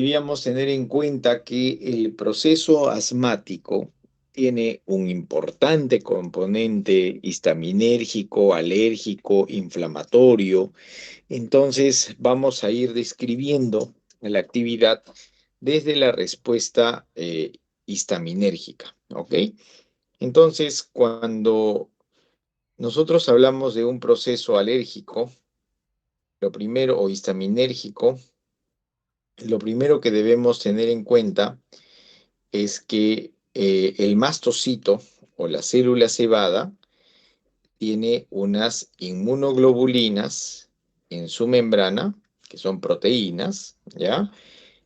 Debíamos tener en cuenta que el proceso asmático tiene un importante componente histaminérgico, alérgico, inflamatorio. Entonces vamos a ir describiendo la actividad desde la respuesta histaminérgica, ¿ok? Entonces, cuando nosotros hablamos de un proceso alérgico, lo primero, o histaminérgico, lo primero que debemos tener en cuenta es que el mastocito o la célula cebada tiene unas inmunoglobulinas en su membrana, que son proteínas, ¿ya?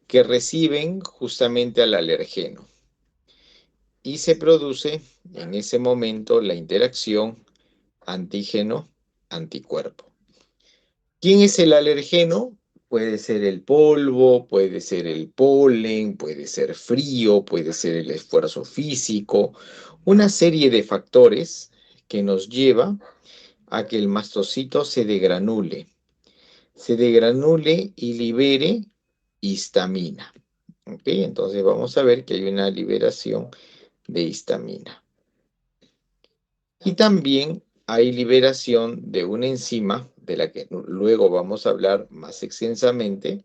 Que reciben justamente al alergeno. Y se produce en ese momento la interacción antígeno-anticuerpo. ¿Quién es el alergeno? Puede ser el polvo, puede ser el polen, puede ser frío, puede ser el esfuerzo físico, una serie de factores que nos lleva a que el mastocito se degranule y libere histamina. ¿Ok? Entonces vamos a ver que hay una liberación de histamina. Y también hay liberación de una enzima de la que luego vamos a hablar más extensamente,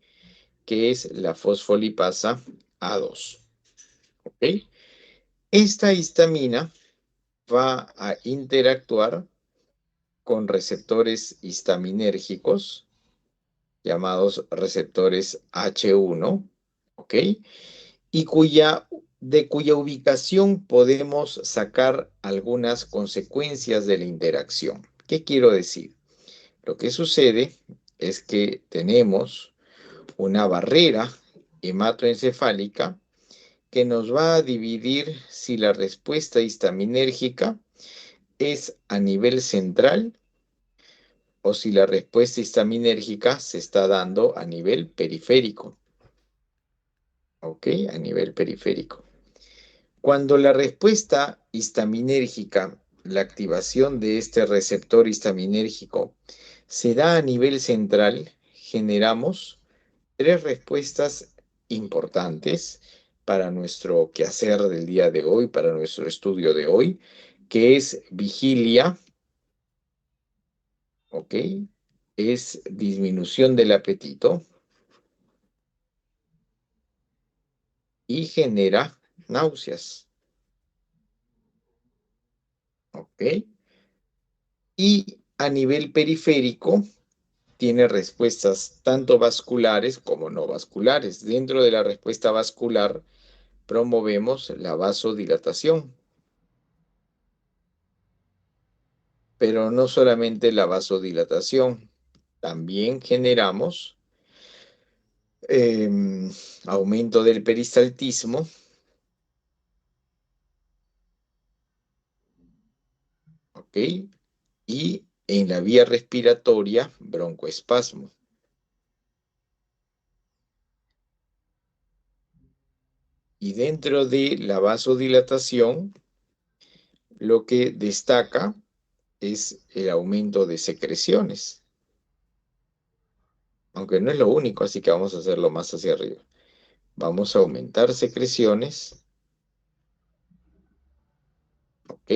que es la fosfolipasa A2. ¿Ok? Esta histamina va a interactuar con receptores histaminérgicos llamados receptores H1, ¿ok? Y de cuya ubicación podemos sacar algunas consecuencias de la interacción. ¿Qué quiero decir? Lo que sucede es que tenemos una barrera hematoencefálica que nos va a dividir si la respuesta histaminérgica es a nivel central o si la respuesta histaminérgica se está dando a nivel periférico. ¿Ok? A nivel periférico. Cuando la respuesta histaminérgica, la activación de este receptor histaminérgico, se da a nivel central, generamos tres respuestas importantes para nuestro quehacer del día de hoy, para nuestro estudio de hoy, que es vigilia, ¿ok? Es disminución del apetito y genera náuseas, ¿ok? Y a nivel periférico tiene respuestas tanto vasculares como no vasculares. Dentro de la respuesta vascular promovemos la vasodilatación, pero no solamente la vasodilatación, también generamos aumento del peristaltismo, ¿ok? Y en la vía respiratoria, broncoespasmo. Y dentro de la vasodilatación, lo que destaca es el aumento de secreciones, aunque no es lo único, así que vamos a hacerlo más hacia arriba. Vamos a aumentar secreciones, ¿ok?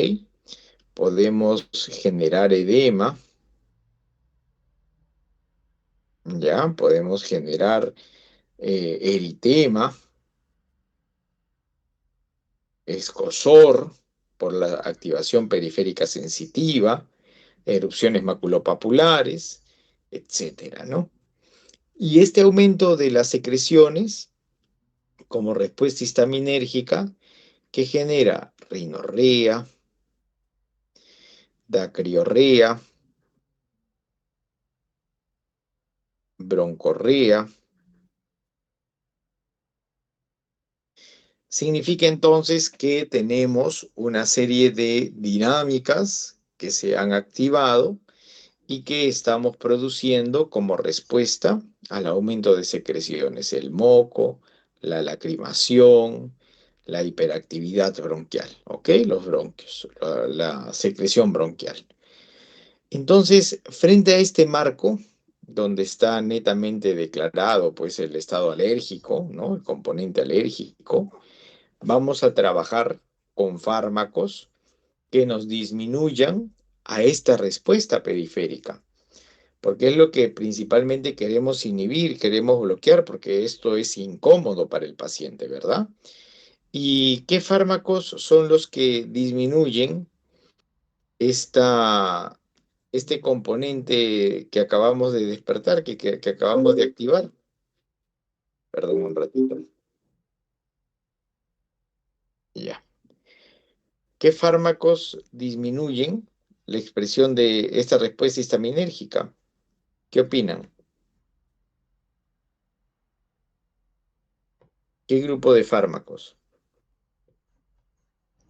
Podemos generar edema, ¿ya? Podemos generar eritema, escozor por la activación periférica sensitiva, erupciones maculopapulares, etcétera, ¿no? Y este aumento de las secreciones como respuesta histaminérgica que genera rinorrea, dacriorrea, broncorrea. Significa entonces que tenemos una serie de dinámicas que se han activado y que estamos produciendo como respuesta al aumento de secreciones, el moco, la lacrimación, la hiperactividad bronquial, ¿ok? Los bronquios, la secreción bronquial. Entonces, frente a este marco, donde está netamente declarado pues el estado alérgico, ¿no? El componente alérgico, vamos a trabajar con fármacos que nos disminuyan a esta respuesta periférica, porque es lo que principalmente queremos inhibir, queremos bloquear, porque esto es incómodo para el paciente, ¿verdad? ¿Y qué fármacos son los que disminuyen esta, este componente que acabamos de despertar, que acabamos de activar? Perdón un ratito. Ya. ¿Qué fármacos disminuyen la expresión de esta respuesta histaminérgica? ¿Qué opinan? ¿Qué grupo de fármacos?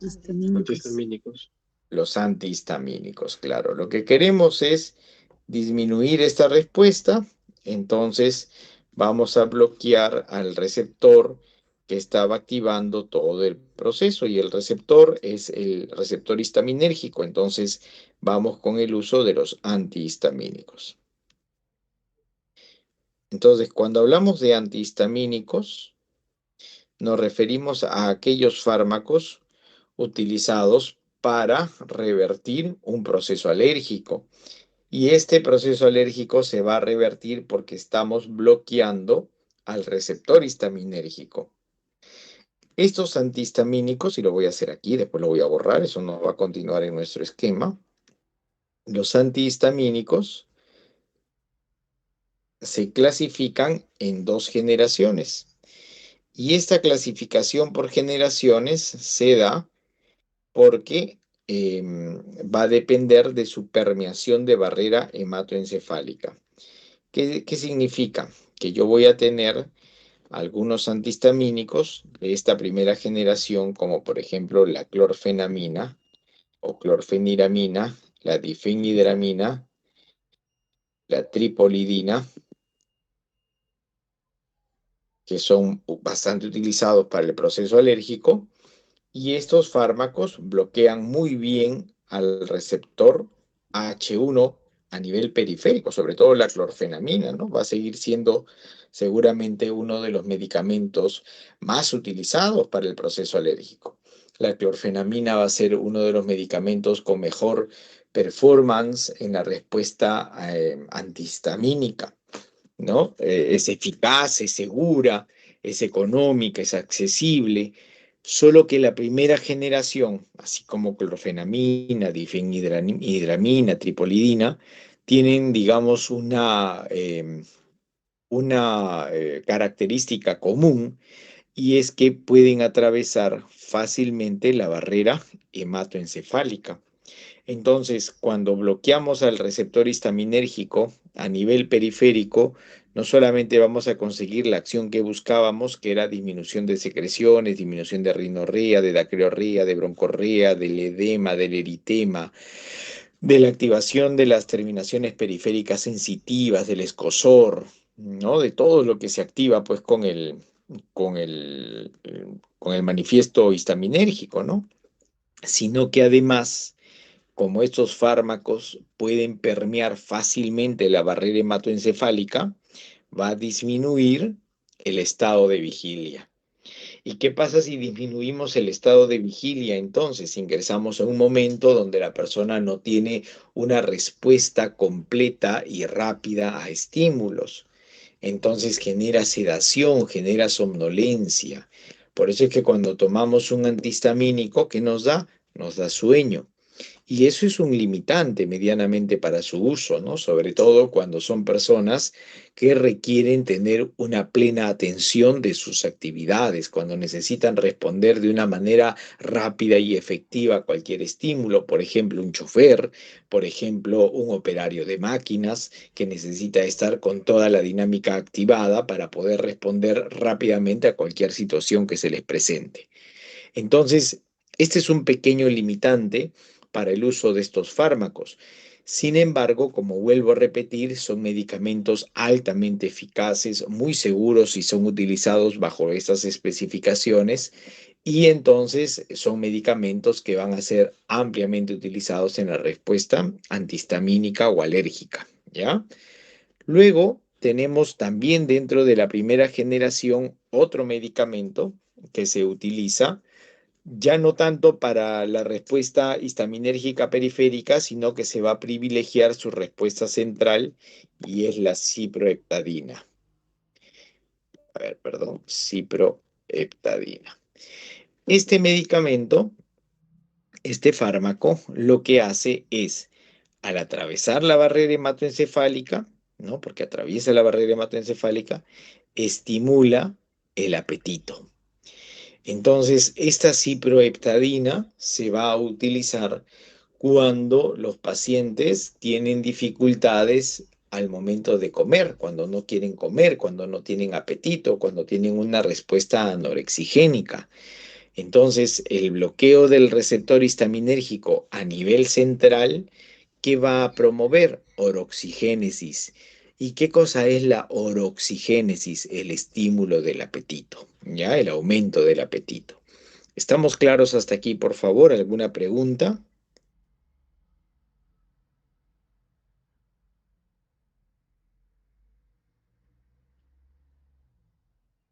Antihistamínicos. Los antihistamínicos, claro. Lo que queremos es disminuir esta respuesta, entonces vamos a bloquear al receptor que estaba activando todo el proceso y el receptor es el receptor histaminérgico, entonces vamos con el uso de los antihistamínicos. Entonces, cuando hablamos de antihistamínicos, nos referimos a aquellos fármacos utilizados para revertir un proceso alérgico. Y este proceso alérgico se va a revertir porque estamos bloqueando al receptor histaminérgico. Estos antihistamínicos, y lo voy a hacer aquí, después lo voy a borrar, eso no va a continuar en nuestro esquema. Los antihistamínicos se clasifican en dos generaciones. Y esta clasificación por generaciones se da porque va a depender de su permeación de barrera hematoencefálica. ¿Qué significa? Que yo voy a tener algunos antihistamínicos de esta primera generación, como por ejemplo la clorfenamina o clorfeniramina, la difenhidramina, la tripolidina, que son bastante utilizados para el proceso alérgico, y estos fármacos bloquean muy bien al receptor H1 a nivel periférico, sobre todo la clorfenamina, ¿no? Va a seguir siendo seguramente uno de los medicamentos más utilizados para el proceso alérgico. La clorfenamina va a ser uno de los medicamentos con mejor performance en la respuesta antihistamínica, ¿no? Es eficaz, es segura, es económica, es accesible, solo que la primera generación, así como clorfenamina, difenhidramina, tripolidina, tienen, digamos, una característica común y es que pueden atravesar fácilmente la barrera hematoencefálica. Entonces, cuando bloqueamos al receptor histaminérgico a nivel periférico, no solamente vamos a conseguir la acción que buscábamos, que era disminución de secreciones, disminución de rinorrea, de dacreorrea, de broncorrea, del edema, del eritema, de la activación de las terminaciones periféricas sensitivas, del escozor, ¿no? De todo lo que se activa pues con con el manifiesto histaminérgico, ¿no? Sino que además como estos fármacos pueden permear fácilmente la barrera hematoencefálica, va a disminuir el estado de vigilia. ¿Y qué pasa si disminuimos el estado de vigilia? Entonces ingresamos a un momento donde la persona no tiene una respuesta completa y rápida a estímulos. Entonces genera sedación, genera somnolencia. Por eso es que cuando tomamos un antihistamínico, ¿qué nos da? Nos da sueño. Y eso es un limitante medianamente para su uso, ¿no? Sobre todo cuando son personas que requieren tener una plena atención de sus actividades, cuando necesitan responder de una manera rápida y efectiva a cualquier estímulo, por ejemplo, un chofer, por ejemplo, un operario de máquinas que necesita estar con toda la dinámica activada para poder responder rápidamente a cualquier situación que se les presente. Entonces, este es un pequeño limitante para el uso de estos fármacos. Sin embargo, como vuelvo a repetir, son medicamentos altamente eficaces, muy seguros y son utilizados bajo estas especificaciones y entonces son medicamentos que van a ser ampliamente utilizados en la respuesta antihistamínica o alérgica, ¿ya? Luego tenemos también dentro de la primera generación otro medicamento que se utiliza ya no tanto para la respuesta histaminérgica periférica, sino que se va a privilegiar su respuesta central y es la ciproheptadina. A ver, perdón, ciproheptadina. Este medicamento, este fármaco, lo que hace es, al atravesar la barrera hematoencefálica, ¿no? Porque atraviesa la barrera hematoencefálica, estimula el apetito. Entonces, esta ciproheptadina se va a utilizar cuando los pacientes tienen dificultades al momento de comer, cuando no quieren comer, cuando no tienen apetito, cuando tienen una respuesta anorexigénica. Entonces, el bloqueo del receptor histaminérgico a nivel central, ¿qué va a promover? Oroxigénesis. ¿Y qué cosa es la oroxigénesis? El estímulo del apetito, ¿ya? El aumento del apetito. ¿Estamos claros hasta aquí, por favor? ¿Alguna pregunta?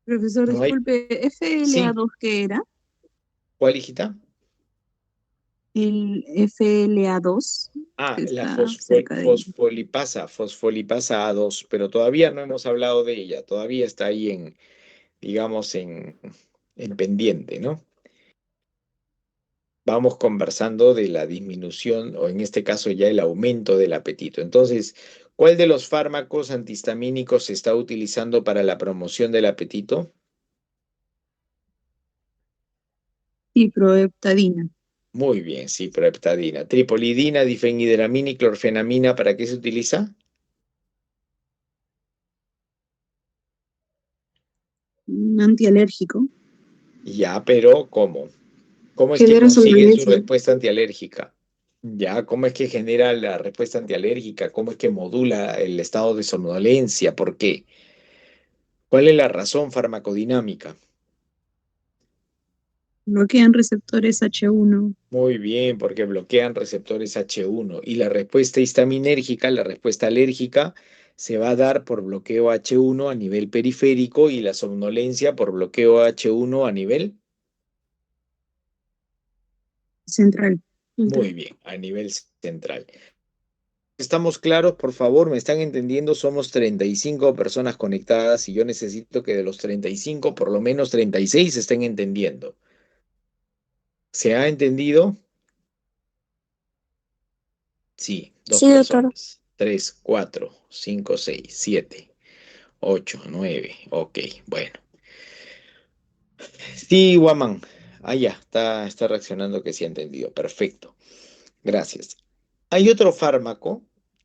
Profesor, ¿No hay? disculpe, Sí. FLA2, ¿qué era? ¿Cuál, hijita? El FLA2, Ah, que la está cerca de... fosfolipasa A2, pero todavía no hemos hablado de ella, todavía está ahí en, digamos, en pendiente, ¿no? Vamos conversando de la disminución o en este caso ya el aumento del apetito. Entonces, ¿cuál de los fármacos antihistamínicos se está utilizando para la promoción del apetito? Ciproheptadina, Muy bien, sí, ciproheptadina. Tripolidina, difenhidramina y clorfenamina, ¿para qué se utiliza? un antialérgico. Ya, pero ¿cómo? ¿Cómo es que Genera consigue su somnolencia. respuesta antialérgica? Ya, ¿cómo es que genera la respuesta antialérgica? ¿Cómo es que modula el estado de somnolencia? ¿Por qué? ¿Cuál es la razón farmacodinámica? Bloquean receptores H1. Muy bien, porque bloquean receptores H1 y la respuesta histaminérgica, la respuesta alérgica, se va a dar por bloqueo H1 a nivel periférico y la somnolencia por bloqueo H1 a nivel, Central. muy bien, a nivel central. ¿Estamos claros? Por favor, ¿me están entendiendo? Somos 35 personas conectadas y yo necesito que de los 35, por lo menos 36 estén entendiendo. ¿Se ha entendido? Sí, dos Sí, doctor. personas. 3, 4, 5, 6, 7, 8, 9. Ok, bueno. Sí, Guamán. Ah, ya, está reaccionando que sí ha entendido. Perfecto. Gracias. Hay otro fármaco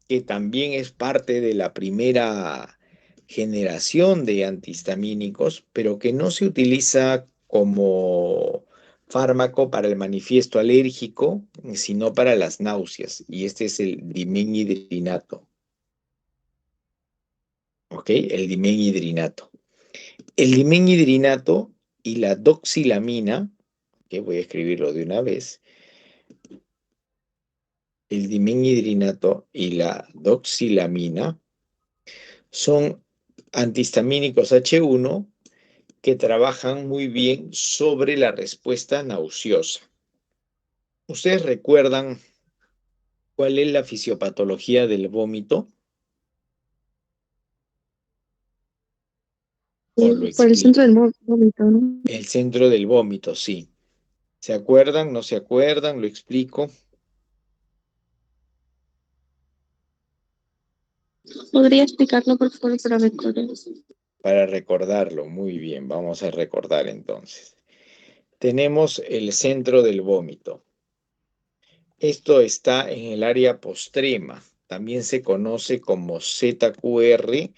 que también es parte de la primera generación de antihistamínicos, pero que no se utiliza como fármaco para el manifiesto alérgico, sino para las náuseas, y este es el dimenhidrinato, ¿ok? El dimenhidrinato. El dimenhidrinato y la doxilamina, que voy a escribirlo de una vez, el dimenhidrinato y la doxilamina son antihistamínicos H1 que trabajan muy bien sobre la respuesta nauseosa. ¿Ustedes recuerdan cuál es la fisiopatología del vómito? ¿O lo Por el centro explico? del vómito, ¿no? El centro del vómito, sí. ¿Se acuerdan? ¿No se acuerdan? Lo explico ¿Podría explicarlo, por favor, para recordar? para recordarlo. Muy bien, vamos a recordar entonces. Tenemos el centro del vómito. Esto está en el área postrema. También se conoce como ZQR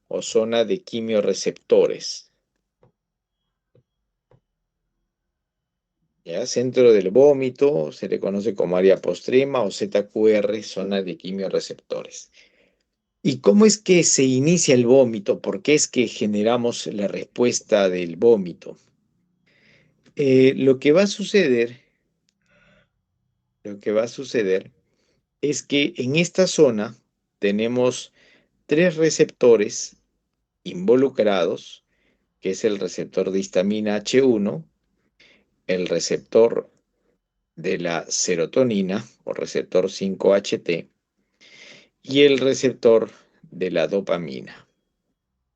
o zona de quimiorreceptores. ¿Ya? Centro del vómito se le conoce como área postrema o ZQR, zona de quimiorreceptores. ¿Y cómo es que se inicia el vómito? ¿Por qué es que generamos la respuesta del vómito? Lo que va a suceder, lo que va a suceder es que en esta zona tenemos tres receptores involucrados, que es el receptor de histamina H1, el receptor de la serotonina o receptor 5-HT y el receptor de la dopamina.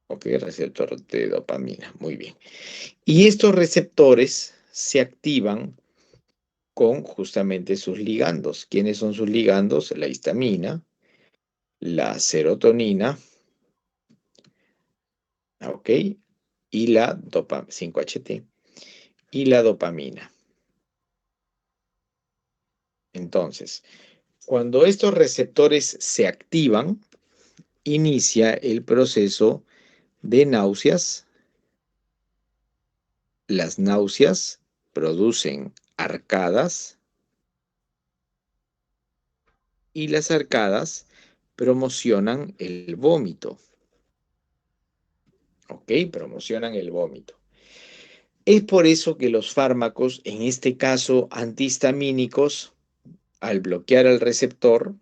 Ok, receptor de dopamina, muy bien. Y estos receptores se activan con justamente sus ligandos. ¿Quiénes son sus ligandos? La histamina, la serotonina, ok, y la 5-HT y la dopamina. Entonces, cuando estos receptores se activan, inicia el proceso de náuseas. Las náuseas producen arcadas y las arcadas promocionan el vómito. ¿Ok? Promocionan el vómito. Es por eso que los fármacos, en este caso antihistamínicos, al bloquear el receptor,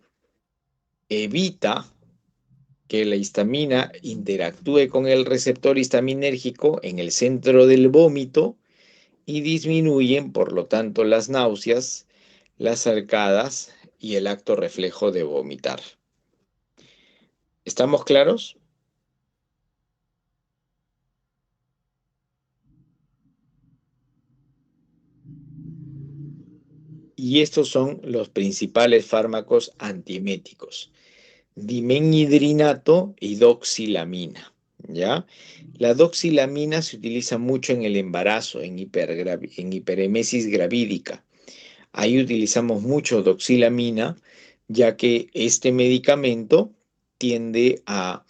evita que la histamina interactúe con el receptor histaminérgico en el centro del vómito y disminuyen, por lo tanto, las náuseas, las arcadas y el acto reflejo de vomitar. ¿Estamos claros? Y estos son los principales fármacos antieméticos: dimenhidrinato y doxilamina, ¿ya? La doxilamina se utiliza mucho en el embarazo, en hiperemesis gravídica. Ahí utilizamos mucho doxilamina, ya que este medicamento tiende a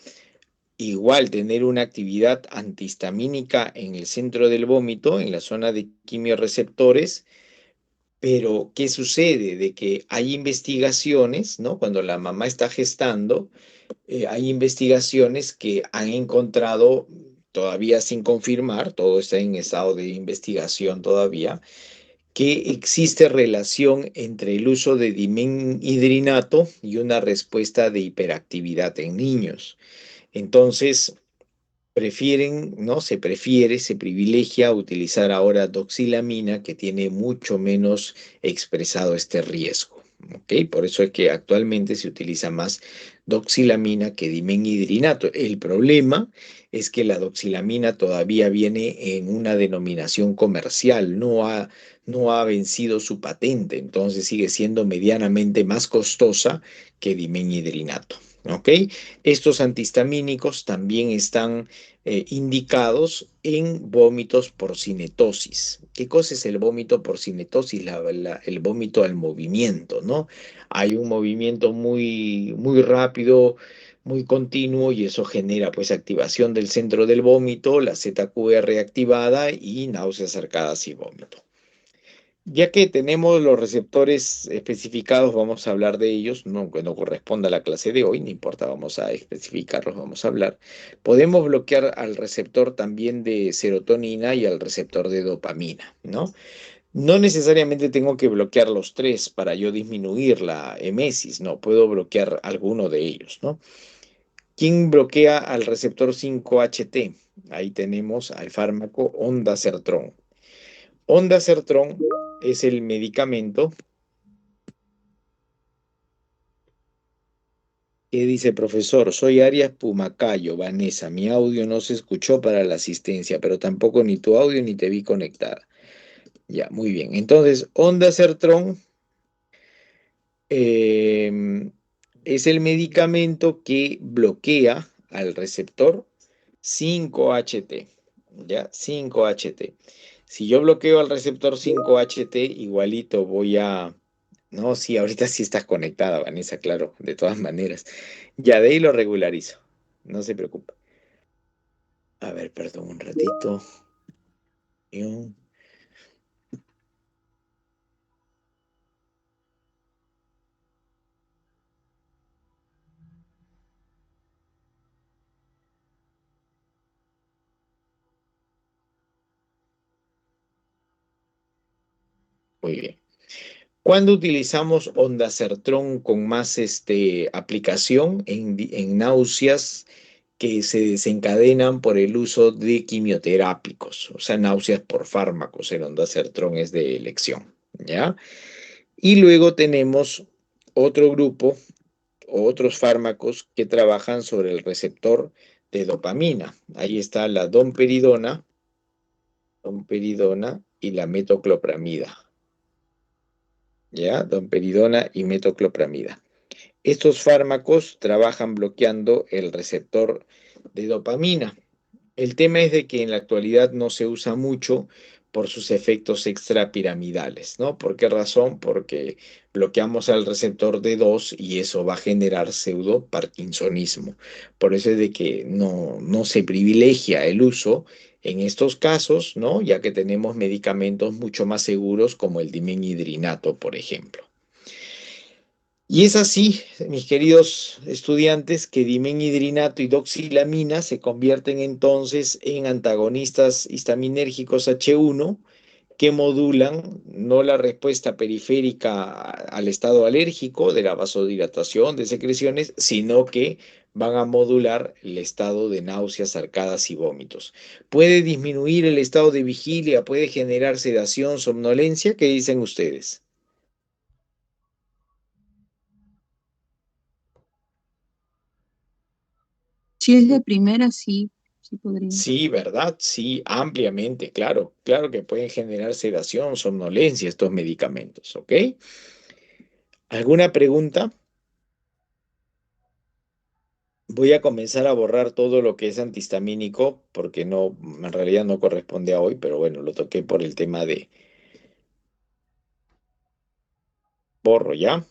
igual tener una actividad antihistamínica en el centro del vómito, en la zona de quimiorreceptores. Pero, ¿qué sucede? De que hay investigaciones, ¿no? Cuando la mamá está gestando, hay investigaciones que han encontrado, todavía sin confirmar, todo está en estado de investigación todavía, que existe relación entre el uso de dimenhidrinato y una respuesta de hiperactividad en niños. Entonces, ¿no? Se privilegia utilizar ahora doxilamina, que tiene mucho menos expresado este riesgo. ¿Ok? Por eso es que actualmente se utiliza más doxilamina que dimenhidrinato. El problema es que la doxilamina todavía viene en una denominación comercial, no ha vencido su patente, entonces sigue siendo medianamente más costosa que dimenhidrinato. ¿Ok? Estos antihistamínicos también están indicados en vómitos por cinetosis. ¿Qué cosa es el vómito por cinetosis? El vómito al movimiento, ¿no? Hay un movimiento muy, muy rápido, muy continuo, y eso genera pues activación del centro del vómito, la ZQR activada y náuseas, arcadas y vómito. Ya que tenemos los receptores especificados, vamos a hablar de ellos, no, que no corresponda a la clase de hoy, no importa, vamos a especificarlos, vamos a hablar. Podemos bloquear al receptor también de serotonina y al receptor de dopamina, ¿no? No necesariamente tengo que bloquear los tres para yo disminuir la emesis, no, puedo bloquear alguno de ellos, ¿no? ¿Quién bloquea al receptor 5-HT? Ahí tenemos al fármaco ondansetron. Ondansetron es el medicamento que dice: profesor, soy Arias Pumacayo, Vanessa. Mi audio no se escuchó para la asistencia, pero tampoco ni tu audio ni te vi conectada. Ya, muy bien. Entonces, ondansetron es el medicamento que bloquea al receptor 5-HT. ¿Ya? 5-HT. Si yo bloqueo al receptor 5-HT, igualito voy a... No, sí, ahorita sí estás conectada, Vanessa, claro, de todas maneras. Ya de ahí lo regularizo. No se preocupe. A ver, perdón, un ratito. Muy bien. ¿Cuándo utilizamos ondansetron con más aplicación? En náuseas que se desencadenan por el uso de quimioterápicos, o sea, náuseas por fármacos. El ondansetron es de elección, ¿ya? Y luego tenemos otro grupo, otros fármacos que trabajan sobre el receptor de dopamina. Ahí está la domperidona y la metoclopramida. ¿Ya? Domperidona y metoclopramida. Estos fármacos trabajan bloqueando el receptor de dopamina. El tema es de que en la actualidad no se usa mucho por sus efectos extrapiramidales, ¿no? ¿Por qué razón? Porque bloqueamos al receptor D2 y eso va a generar pseudo-parkinsonismo. Por eso es de que no se privilegia el uso en estos casos, ¿no? Ya que tenemos medicamentos mucho más seguros como el dimenhidrinato, por ejemplo. Y es así, mis queridos estudiantes, que dimenhidrinato y doxilamina se convierten entonces en antagonistas histaminérgicos H1 que modulan no la respuesta periférica al estado alérgico de la vasodilatación, de secreciones, sino que van a modular el estado de náuseas, arcadas y vómitos. Puede disminuir el estado de vigilia, puede generar sedación, somnolencia. ¿Qué dicen ustedes? Si es de primera, sí, sí podría. Sí, ¿verdad? Sí, ampliamente, claro. Claro que pueden generar sedación, somnolencia estos medicamentos, ¿ok? ¿Alguna pregunta? Voy a comenzar a borrar todo lo que es antihistamínico porque no, en realidad no corresponde a hoy, pero bueno, lo toqué por el tema de borro, ¿ya?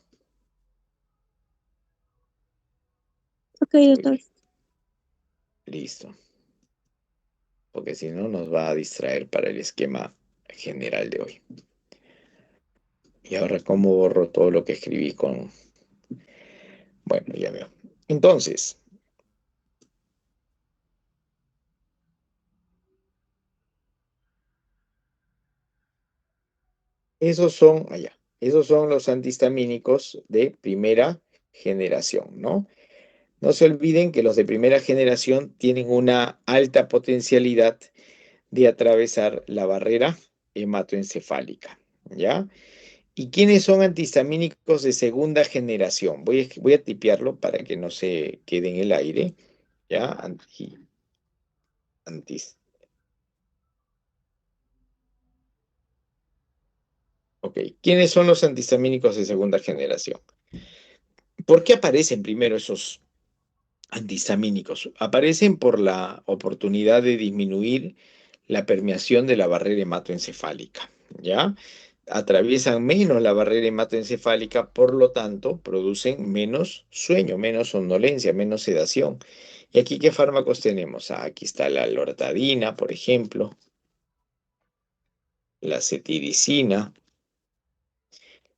Ok, doctor. Listo. Porque si no nos va a distraer para el esquema general de hoy. Y ahora, ¿cómo borro todo lo que escribí con...? Bueno, ya veo. Entonces, esos son los antihistamínicos de primera generación, ¿no? No se olviden que los de primera generación tienen una alta potencialidad de atravesar la barrera hematoencefálica, ¿ya? ¿Y quiénes son antihistamínicos de segunda generación? Voy a tipearlo para que no se quede en el aire, ¿ya? Antis. Ok, ¿quiénes son los antihistamínicos de segunda generación? ¿Por qué aparecen primero esos antihistamínicos? Aparecen por la oportunidad de disminuir la permeación de la barrera hematoencefálica, ¿ya? Atraviesan menos la barrera hematoencefálica, por lo tanto, producen menos sueño, menos somnolencia, menos sedación. ¿Y aquí qué fármacos tenemos? Aquí está la loratadina, por ejemplo, la cetiricina,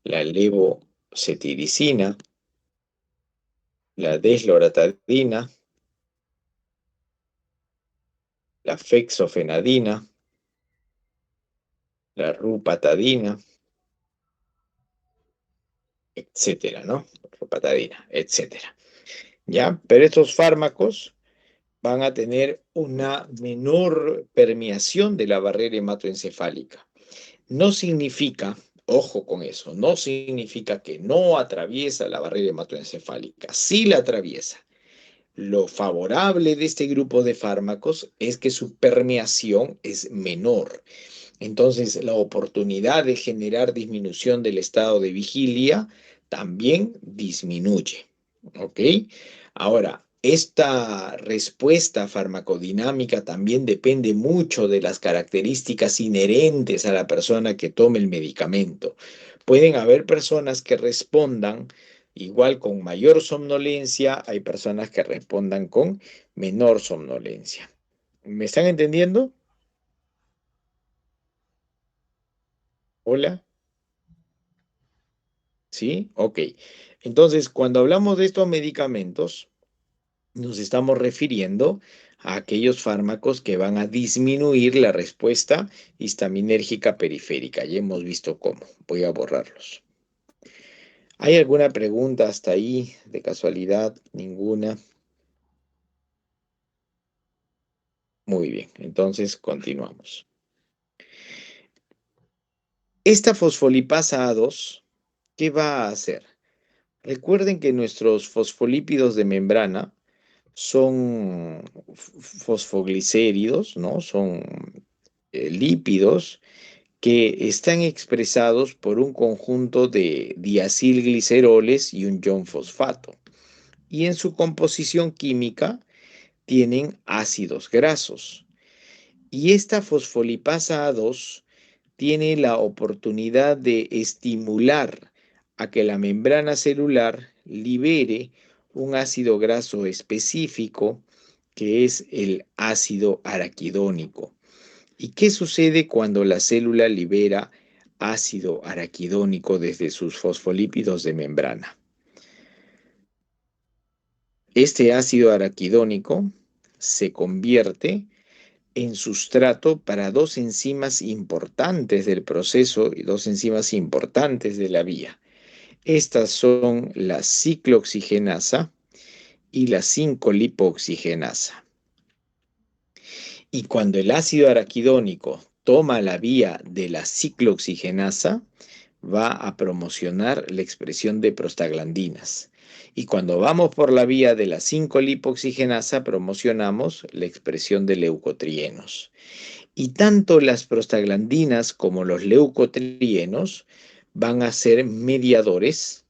la levocetiricina, la desloratadina, la fexofenadina, la rupatadina, etcétera, ¿no? Rupatadina, etcétera. ¿Ya? Pero estos fármacos van a tener una menor permeación de la barrera hematoencefálica. No significa, ojo con eso, no significa que no atraviesa la barrera hematoencefálica, sí la atraviesa. Lo favorable de este grupo de fármacos es que su permeación es menor. Entonces, la oportunidad de generar disminución del estado de vigilia también disminuye. ¿Ok? Ahora, esta respuesta farmacodinámica también depende mucho de las características inherentes a la persona que tome el medicamento. Pueden haber personas que respondan igual con mayor somnolencia, hay personas que respondan con menor somnolencia. ¿Me están entendiendo? Hola. ¿Sí? Ok. Entonces, cuando hablamos de estos medicamentos, nos estamos refiriendo a aquellos fármacos que van a disminuir la respuesta histaminérgica periférica. Ya hemos visto cómo. Voy a borrarlos. ¿Hay alguna pregunta hasta ahí? De casualidad, ninguna. Muy bien, entonces continuamos. Esta fosfolipasa A2, ¿qué va a hacer? Recuerden que nuestros fosfolípidos de membrana son fosfoglicéridos, ¿no? Son lípidos que están expresados por un conjunto de diacilgliceroles y un ion fosfato. Y en su composición química tienen ácidos grasos. Y esta fosfolipasa A2 tiene la oportunidad de estimular a que la membrana celular libere un ácido graso específico que es el ácido araquidónico. ¿Y qué sucede cuando la célula libera ácido araquidónico desde sus fosfolípidos de membrana? Este ácido araquidónico se convierte en sustrato para dos enzimas importantes del proceso y dos enzimas importantes de la vía. Estas son la ciclooxigenasa y la 5-lipooxigenasa. Y cuando el ácido araquidónico toma la vía de la ciclooxigenasa, va a promocionar la expresión de prostaglandinas. Y cuando vamos por la vía de la 5-lipooxigenasa, promocionamos la expresión de leucotrienos. Y tanto las prostaglandinas como los leucotrienos van a ser mediadores.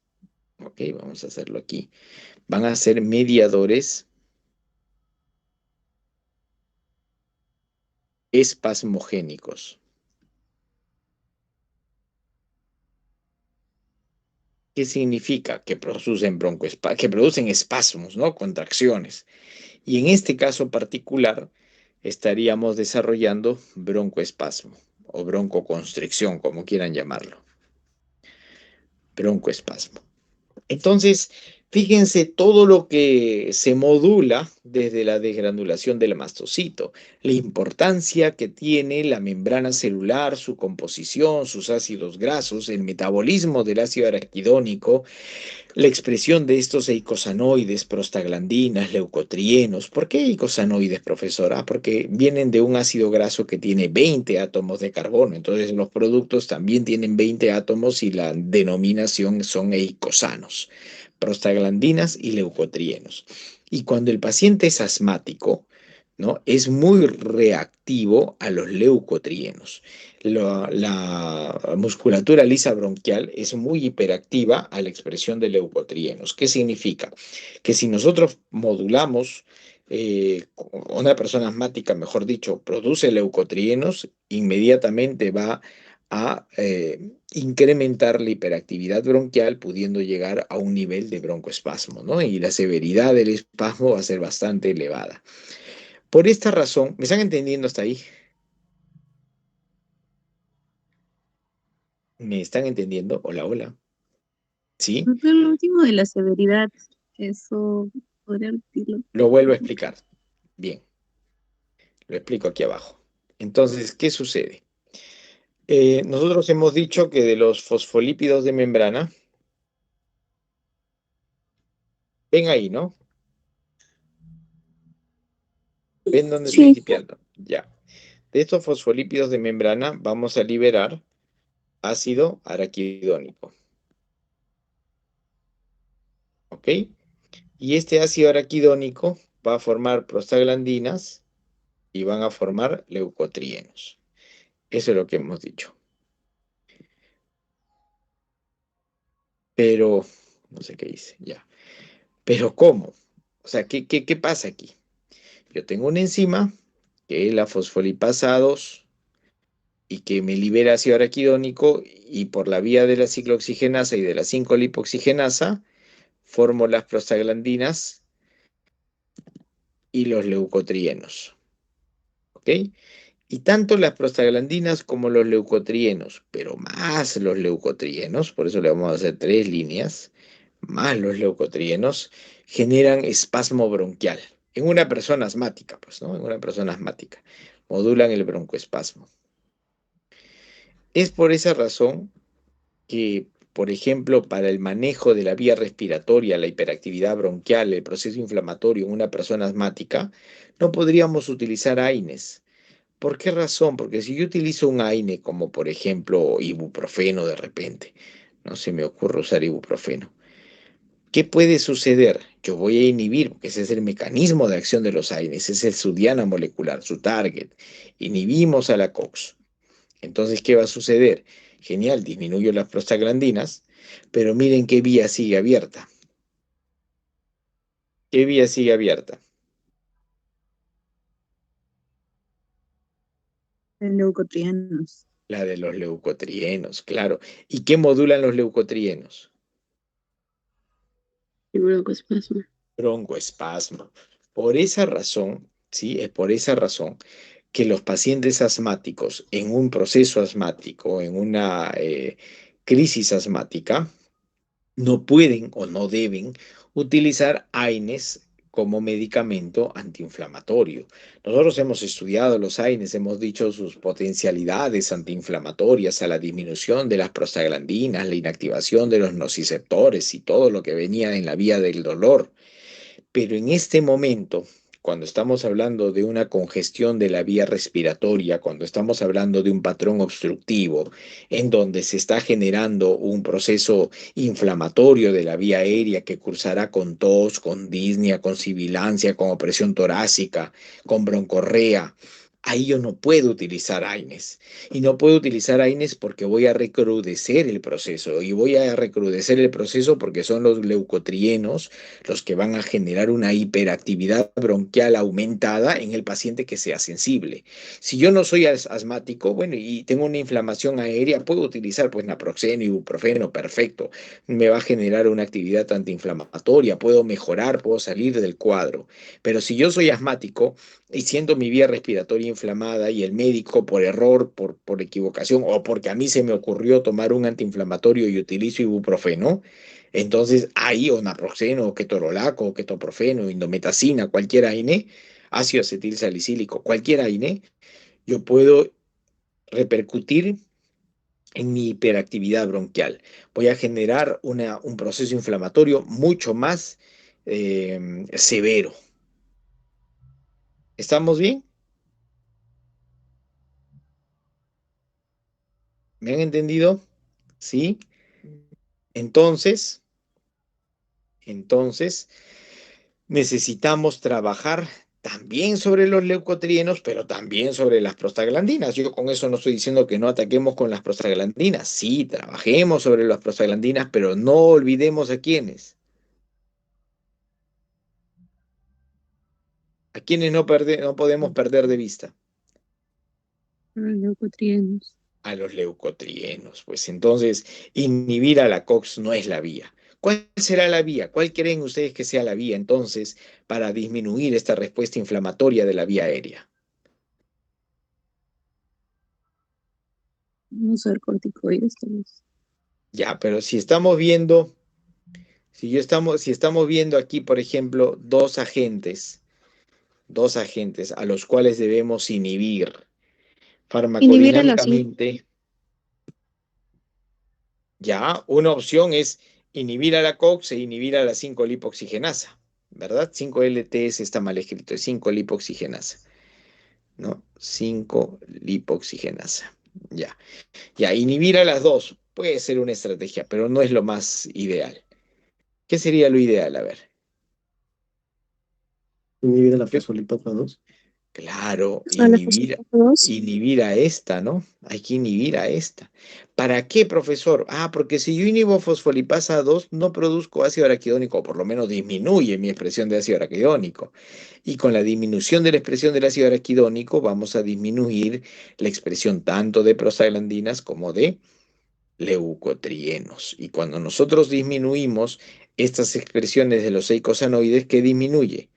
Ok, vamos a hacerlo aquí. Van a ser mediadores espasmogénicos. ¿Qué significa? Que producen espasmos, ¿no? Contracciones. Y en este caso particular estaríamos desarrollando broncoespasmo o broncoconstricción, como quieran llamarlo. Broncoespasmo. Entonces, fíjense todo lo que se modula desde la desgranulación del mastocito, la importancia que tiene la membrana celular, su composición, sus ácidos grasos, el metabolismo del ácido araquidónico, la expresión de estos eicosanoides, prostaglandinas, leucotrienos. ¿Por qué eicosanoides, profesora? Porque vienen de un ácido graso que tiene 20 átomos de carbono. Entonces los productos también tienen 20 átomos y la denominación son eicosanos, prostaglandinas y leucotrienos. Y cuando el paciente es asmático, ¿no? Es muy reactivo a los leucotrienos. La musculatura lisa bronquial es muy hiperactiva a la expresión de leucotrienos. ¿Qué significa? Que si nosotros modulamos, una persona asmática, mejor dicho, produce leucotrienos, inmediatamente va a incrementar la hiperactividad bronquial, pudiendo llegar a un nivel de broncoespasmo, ¿no? Y la severidad del espasmo va a ser bastante elevada. Por esta razón, ¿me están entendiendo hasta ahí? ¿Me están entendiendo? Hola, hola. ¿Sí? Doctor, lo último de la severidad, eso podría repetirlo. Lo vuelvo a explicar. Bien, lo explico aquí abajo. Entonces, ¿qué sucede? Nosotros hemos dicho que de los fosfolípidos de membrana, ven ahí, ¿no? ¿Ven dónde estoy Sí, tipeando? Ya. De estos fosfolípidos de membrana vamos a liberar ácido araquidónico. ¿Ok? Y este ácido araquidónico va a formar prostaglandinas y van a formar leucotrienos. Eso es lo que hemos dicho. Pero, no sé qué dice, ya. Pero ¿cómo? O sea, ¿qué pasa aquí? Yo tengo una enzima, que es la fosfolipasa 2, y que me libera ácido araquidónico, y por la vía de la ciclooxigenasa y de la 5-lipooxigenasa, formo las prostaglandinas y los leucotrienos. ¿Ok? Y tanto las prostaglandinas como los leucotrienos, pero más los leucotrienos, por eso le vamos a hacer 3 líneas, más los leucotrienos, generan espasmo bronquial. En una persona asmática, pues, ¿no? En una persona asmática. Modulan el broncoespasmo. Es por esa razón que por ejemplo, para el manejo de la vía respiratoria, la hiperactividad bronquial, el proceso inflamatorio en una persona asmática, no podríamos utilizar AINES. ¿Por qué razón? Porque si yo utilizo un AINE como por ejemplo ibuprofeno de repente, no se me ocurre usar ibuprofeno. ¿Qué puede suceder? Yo voy a inhibir, porque ese es el mecanismo de acción de los AINES, ese es su diana molecular, su target. Inhibimos a la COX. Entonces, ¿qué va a suceder? Genial, disminuyo las prostaglandinas, pero miren qué vía sigue abierta. ¿Qué vía sigue abierta? Leucotrienos. La de los leucotrienos, claro. ¿Y qué modulan los leucotrienos? El broncoespasmo. Broncoespasmo. Por esa razón, ¿sí? Es por esa razón que los pacientes asmáticos en un proceso asmático, en una crisis asmática, no pueden o no deben utilizar AINES como medicamento antiinflamatorio. Nosotros hemos estudiado los AINES, hemos dicho sus potencialidades antiinflamatorias a la disminución de las prostaglandinas, la inactivación de los nociceptores y todo lo que venía en la vía del dolor. Pero en este momento, cuando estamos hablando de una congestión de la vía respiratoria, cuando estamos hablando de un patrón obstructivo, en donde se está generando un proceso inflamatorio de la vía aérea que cursará con tos, con disnea, con sibilancia, con opresión torácica, con broncorrea, ahí yo no puedo utilizar AINES. Y no puedo utilizar AINES porque voy a recrudecer el proceso. Y voy a recrudecer el proceso porque son los leucotrienos los que van a generar una hiperactividad bronquial aumentada en el paciente que sea sensible. Si yo no soy asmático, bueno, y tengo una inflamación aérea, puedo utilizar pues naproxeno, ibuprofeno, perfecto. Me va a generar una actividad antiinflamatoria, puedo mejorar, puedo salir del cuadro. Pero si yo soy asmático y siendo mi vía respiratoria inflamada y el médico por error, por equivocación o porque a mí se me ocurrió tomar un antiinflamatorio y utilizo ibuprofeno, entonces ahí o naproxeno, o ketorolaco, o ketoprofeno, indometacina, cualquier AINE, ácido acetil salicílico, cualquier AINE, yo puedo repercutir en mi hiperactividad bronquial. Voy a generar un proceso inflamatorio mucho más severo. ¿Estamos bien? ¿Me han entendido? ¿Sí? Entonces, entonces, necesitamos trabajar también sobre los leucotrienos, pero también sobre las prostaglandinas. Yo con eso no estoy diciendo que no ataquemos con las prostaglandinas. Sí, trabajemos sobre las prostaglandinas, pero no olvidemos a quiénes. A quienes no podemos perder de vista. Leucotrienos. A los leucotrienos. Pues entonces, inhibir a la COX no es la vía. ¿Cuál será la vía? ¿Cuál creen ustedes que sea la vía entonces para disminuir esta respuesta inflamatoria de la vía aérea? Usar corticoides, tal vez. Ya, pero si estamos viendo, si estamos viendo aquí, por ejemplo, dos agentes a los cuales debemos inhibir Inhibir a la sí. farmacodinámicamente, ya, una opción es inhibir a la COX e inhibir a la 5-lipoxigenasa, ¿verdad? 5-LTS está mal escrito, es 5-lipoxigenasa, ¿no? 5-lipoxigenasa, ya. Ya, inhibir a las dos puede ser una estrategia, pero no es lo más ideal. ¿Qué sería lo ideal? A ver. Inhibir a la fosfolipasa 2. Claro, A la fosfolipasa 2. inhibir a esta, ¿no? Hay que inhibir a esta. ¿Para qué, profesor? Ah, porque si yo inhibo fosfolipasa 2, no produzco ácido araquidónico, o por lo menos disminuye mi expresión de ácido araquidónico. Y con la disminución de la expresión del ácido araquidónico, vamos a disminuir la expresión tanto de prostaglandinas como de leucotrienos. Y cuando nosotros disminuimos estas expresiones de los eicosanoides, ¿qué disminuye?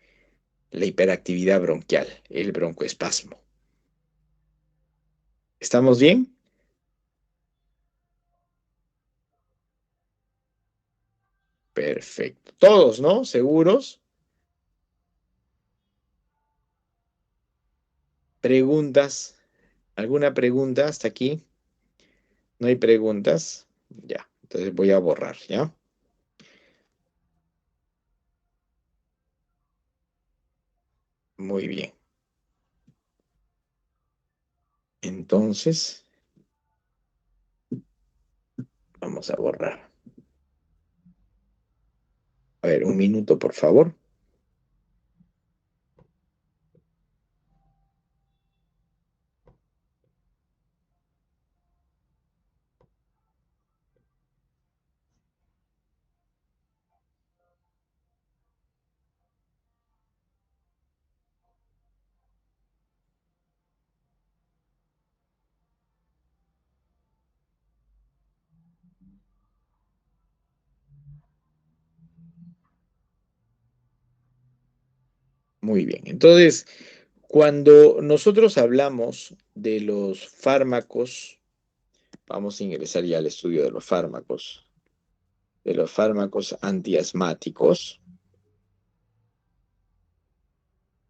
La hiperactividad bronquial, el broncoespasmo. ¿Estamos bien? Perfecto. Todos, ¿no? ¿Seguros? ¿Preguntas? ¿Alguna pregunta hasta aquí? ¿No hay preguntas? Ya. Entonces voy a borrar, ¿ya? Muy bien. Entonces, vamos a borrar. A ver, un minuto, por favor. Muy bien. Entonces, cuando nosotros hablamos de los fármacos, vamos a ingresar ya al estudio de los fármacos antiasmáticos,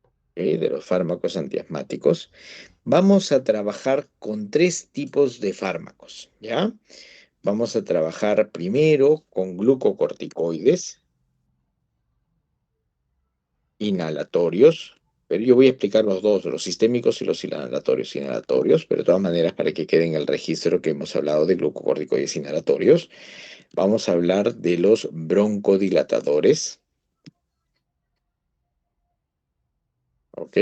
¿ok? De los fármacos antiasmáticos, vamos a trabajar con tres tipos de fármacos, ¿ya? Vamos a trabajar primero con glucocorticoides inhalatorios, pero yo voy a explicar los dos, los sistémicos y los inhalatorios, pero de todas maneras para que quede en el registro que hemos hablado de glucocorticoides inhalatorios, vamos a hablar de los broncodilatadores, ¿ok?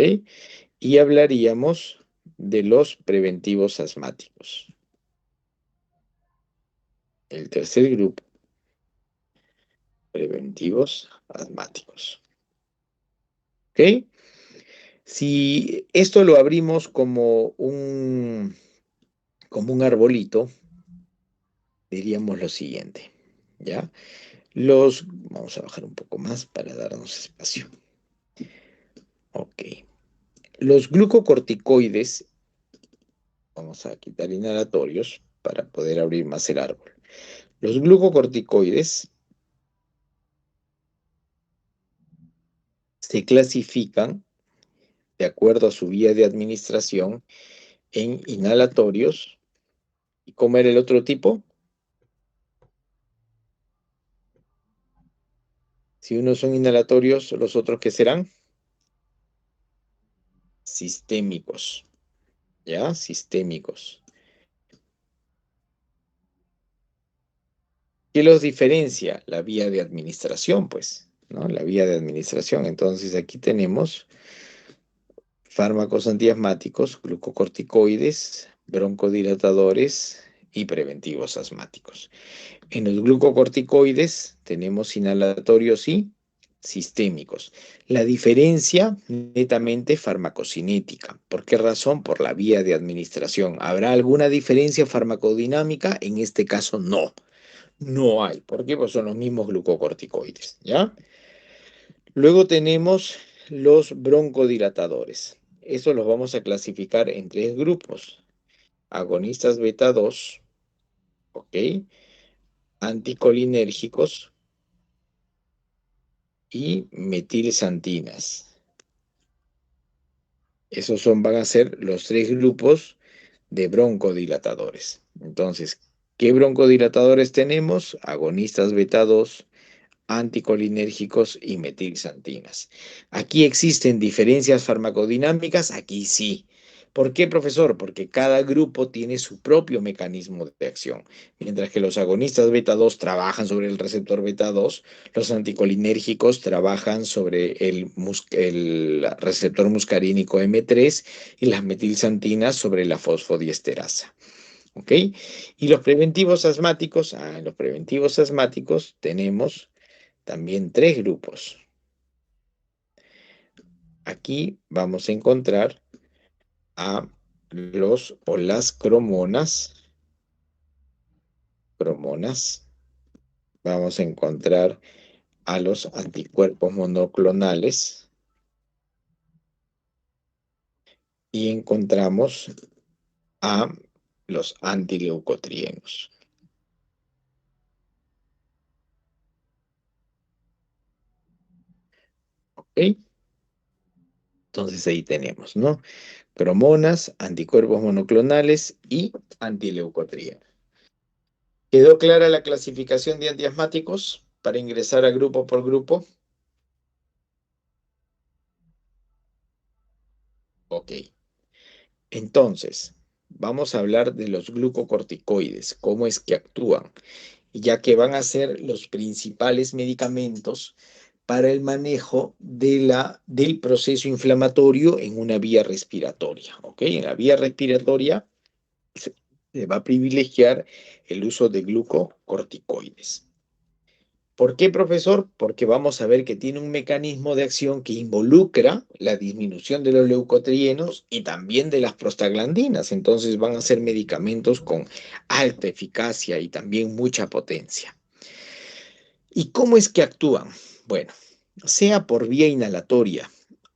Y hablaríamos de los preventivos asmáticos. El tercer grupo, preventivos asmáticos, ¿ok? Si esto lo abrimos como un arbolito, diríamos lo siguiente, ¿ya? Vamos a bajar un poco más para darnos espacio. Ok. Los glucocorticoides, vamos a quitar inhalatorios para poder abrir más el árbol. Los glucocorticoides se clasifican de acuerdo a su vía de administración en inhalatorios. ¿Y cómo era el otro tipo? Si unos son inhalatorios, ¿los otros qué serán? Sistémicos, ¿ya? Sistémicos. ¿Qué los diferencia? La vía de administración, pues, ¿no? La vía de administración. Entonces aquí tenemos fármacos antiasmáticos, glucocorticoides, broncodilatadores y preventivos asmáticos. En los glucocorticoides tenemos inhalatorios y sistémicos. La diferencia netamente farmacocinética. ¿Por qué razón? Por la vía de administración. ¿Habrá alguna diferencia farmacodinámica? En este caso no. No hay. ¿Por qué? Pues son los mismos glucocorticoides, ¿ya? Luego tenemos los broncodilatadores. Estos los vamos a clasificar en tres grupos. Agonistas beta 2, ¿ok? Anticolinérgicos y metilsantinas. Van a ser los tres grupos de broncodilatadores. Entonces, ¿qué broncodilatadores tenemos? Agonistas beta 2, anticolinérgicos y metilxantinas. ¿Aquí existen diferencias farmacodinámicas? Aquí sí. ¿Por qué, profesor? Porque cada grupo tiene su propio mecanismo de acción. Mientras que los agonistas beta 2 trabajan sobre el receptor beta 2, los anticolinérgicos trabajan sobre el receptor muscarínico M3 y las metilxantinas sobre la fosfodiesterasa. ¿Ok? Y los preventivos asmáticos, en los preventivos asmáticos tenemos también tres grupos. Aquí vamos a encontrar a los o las cromonas. Vamos a encontrar a los anticuerpos monoclonales y encontramos a los antileucotrienos. ¿Ok? Entonces ahí tenemos, ¿no? Cromonas, anticuerpos monoclonales y antileucotrienos. ¿Quedó clara la clasificación de antiasmáticos para ingresar a grupo por grupo? Ok. Entonces, vamos a hablar de los glucocorticoides, cómo es que actúan, ya que van a ser los principales medicamentos para el manejo del proceso inflamatorio en una vía respiratoria. ¿Ok? En la vía respiratoria se va a privilegiar el uso de glucocorticoides. ¿Por qué, profesor? Porque vamos a ver que tiene un mecanismo de acción que involucra la disminución de los leucotrienos y también de las prostaglandinas. Entonces van a ser medicamentos con alta eficacia y también mucha potencia. ¿Y cómo es que actúan? Bueno, sea por vía inhalatoria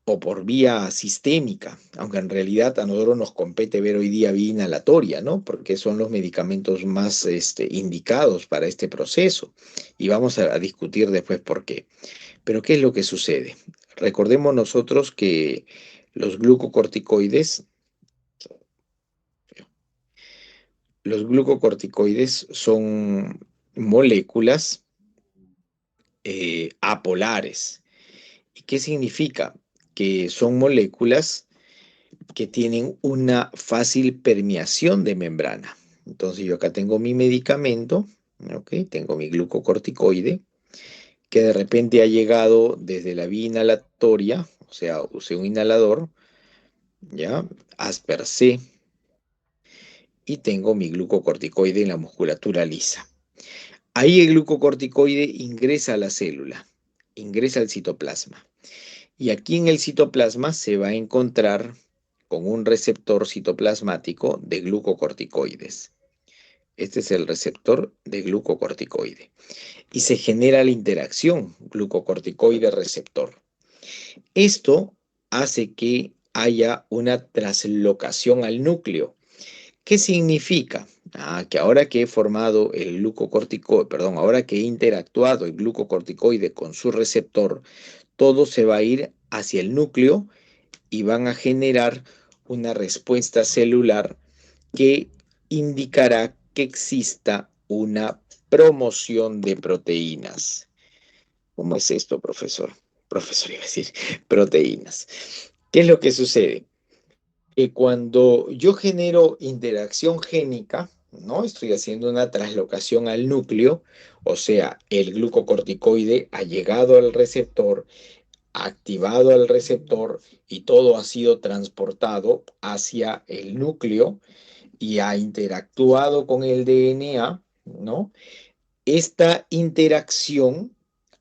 o por vía sistémica, aunque en realidad a nosotros nos compete ver hoy día vía inhalatoria, ¿no? Porque son los medicamentos más indicados para este proceso. Y vamos a discutir después por qué. Pero ¿qué es lo que sucede? Recordemos nosotros que los glucocorticoides, los glucocorticoides son moléculas apolares. ¿Y qué significa? Que son moléculas que tienen una fácil permeación de membrana. Entonces yo acá tengo mi medicamento, ¿ok? Tengo mi glucocorticoide, que de repente ha llegado desde la vía inhalatoria, o sea, usé un inhalador, ¿ya? Aspersé y tengo mi glucocorticoide en la musculatura lisa. Ahí el glucocorticoide ingresa a la célula, ingresa al citoplasma. Y aquí en el citoplasma se va a encontrar con un receptor citoplasmático de glucocorticoides. Este es el receptor de glucocorticoide. Y se genera la interacción glucocorticoide-receptor. Esto hace que haya una traslocación al núcleo. ¿Qué significa? Que ahora que he formado el glucocorticoide, perdón, ahora que he interactuado el glucocorticoide con su receptor, todo se va a ir hacia el núcleo y van a generar una respuesta celular que indicará que exista una promoción de proteínas. ¿Cómo es esto, profesor? Profesor, iba a decir proteínas. ¿Qué es lo que sucede? Que cuando yo genero interacción génica, ¿no? Estoy haciendo una traslocación al núcleo, o sea, el glucocorticoide ha llegado al receptor, activado al receptor y todo ha sido transportado hacia el núcleo y ha interactuado con el DNA, ¿no? Esta interacción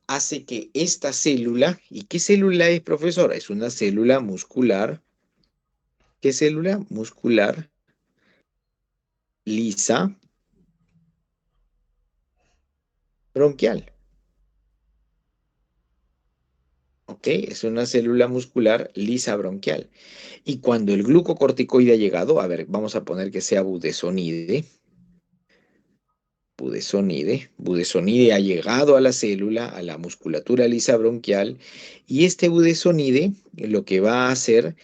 hace que esta célula, ¿y qué célula es, profesora? Es una célula muscular. ¿Qué célula? Muscular, lisa, bronquial. ¿Ok? Es una célula muscular lisa bronquial. Y cuando el glucocorticoide ha llegado, a ver, vamos a poner que sea budesonide. Budesonide ha llegado a la célula, a la musculatura lisa bronquial, y este budesonide lo que va a hacer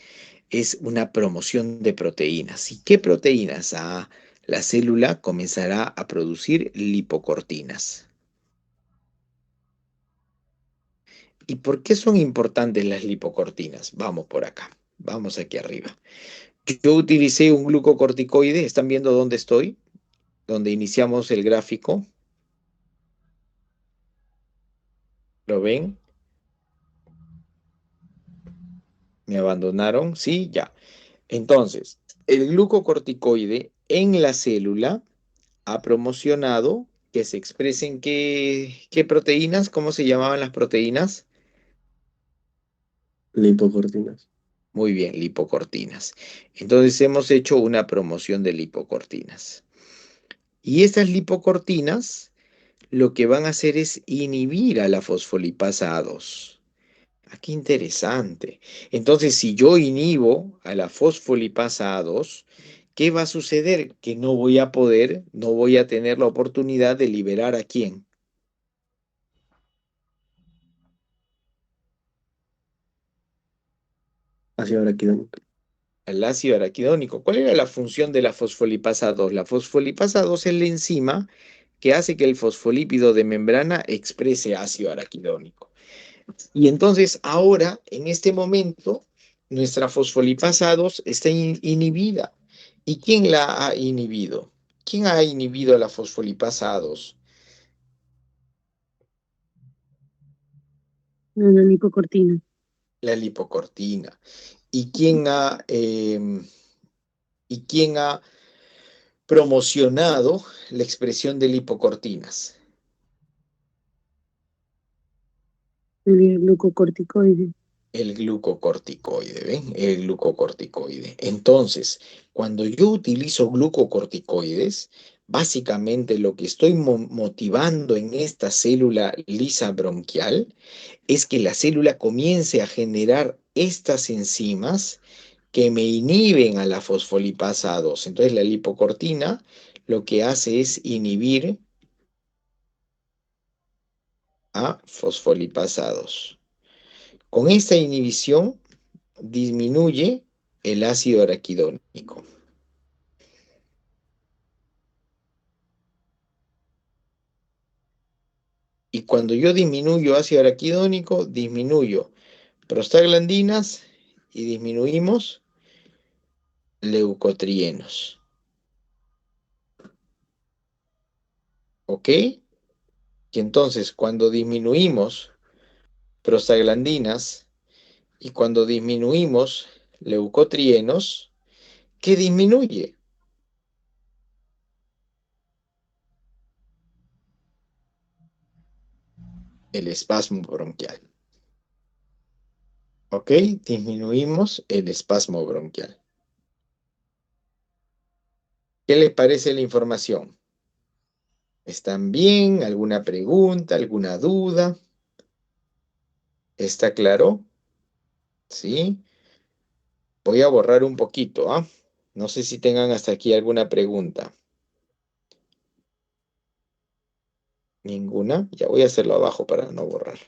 es una promoción de proteínas. ¿Y qué proteínas? La célula comenzará a producir lipocortinas. ¿Y por qué son importantes las lipocortinas? Vamos por acá, vamos aquí arriba. Yo utilicé un glucocorticoide, ¿están viendo dónde estoy? Donde iniciamos el gráfico. ¿Lo ven? ¿Me abandonaron? Sí, ya. Entonces, el glucocorticoide en la célula ha promocionado que se expresen qué proteínas, ¿cómo se llamaban las proteínas? Lipocortinas. Muy bien, lipocortinas. Entonces hemos hecho una promoción de lipocortinas. Y estas lipocortinas lo que van a hacer es inhibir a la fosfolipasa A2. Qué interesante. Entonces, si yo inhibo a la fosfolipasa A2, ¿qué va a suceder? Que no voy a poder, no voy a tener la oportunidad de liberar a quién. Ácido araquidónico. Al ácido araquidónico. ¿Cuál era la función de la fosfolipasa 2? La fosfolipasa 2 es la enzima que hace que el fosfolípido de membrana exprese ácido araquidónico. Y entonces ahora, en este momento, nuestra fosfolipasa 2 está inhibida. ¿Y quién la ha inhibido? ¿Quién ha inhibido a la fosfolipasa 2? La lipocortina. La lipocortina. ¿Y quién ha promocionado la expresión de lipocortinas? El glucocorticoide. El glucocorticoide, ¿ven? El glucocorticoide. Entonces, cuando yo utilizo glucocorticoides, básicamente lo que estoy motivando en esta célula lisa bronquial es que la célula comience a generar estas enzimas que me inhiben a la fosfolipasa 2. Entonces, la lipocortina lo que hace es inhibir a fosfolipasa 2. Con esta inhibición disminuye el ácido araquidónico. Y cuando yo disminuyo ácido araquidónico, disminuyo prostaglandinas y disminuimos leucotrienos. ¿Ok? Y entonces, cuando disminuimos prostaglandinas y cuando disminuimos leucotrienos, ¿qué disminuye? El espasmo bronquial. ¿Ok? Disminuimos el espasmo bronquial. ¿Qué les parece la información? ¿Están bien? ¿Alguna pregunta? ¿Alguna duda? ¿Está claro? ¿Sí? Voy a borrar un poquito, ¿ah? No sé si tengan hasta aquí alguna pregunta. ¿Ninguna? Ya voy a hacerlo abajo para no borrar.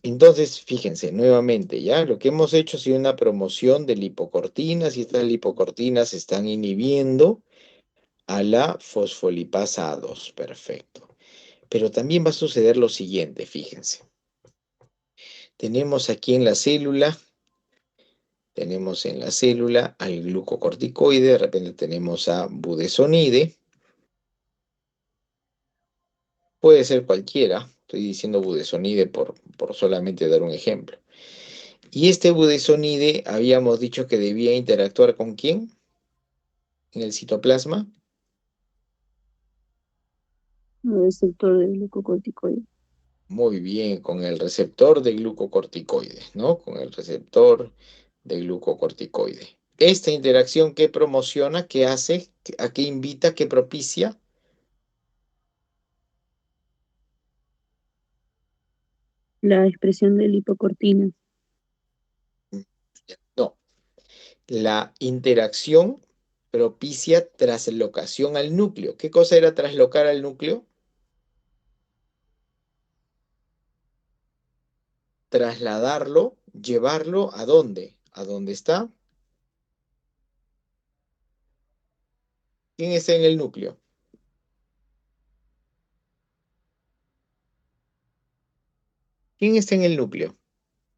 Entonces, fíjense, nuevamente, ¿ya? Lo que hemos hecho ha sido una promoción de lipocortinas y estas lipocortinas están inhibiendo a la fosfolipasa 2. Perfecto. Pero también va a suceder lo siguiente, fíjense. Tenemos aquí en la célula al glucocorticoide, de repente tenemos a budesonide, puede ser cualquiera, estoy diciendo budesonide por solamente dar un ejemplo. Y este budesonide habíamos dicho que debía interactuar ¿con quién? En el citoplasma. El receptor del glucocorticoide. Muy bien, con el receptor de glucocorticoides, ¿no? Con el receptor de glucocorticoide. Esta interacción que promociona, ¿qué hace? ¿A qué invita? ¿Qué propicia? La expresión de lipocortinas. No, la interacción propicia traslocación al núcleo. ¿Qué cosa era traslocar al núcleo? Trasladarlo, llevarlo ¿a dónde? ¿A dónde está? ¿Quién está en el núcleo? ¿Quién está en el núcleo?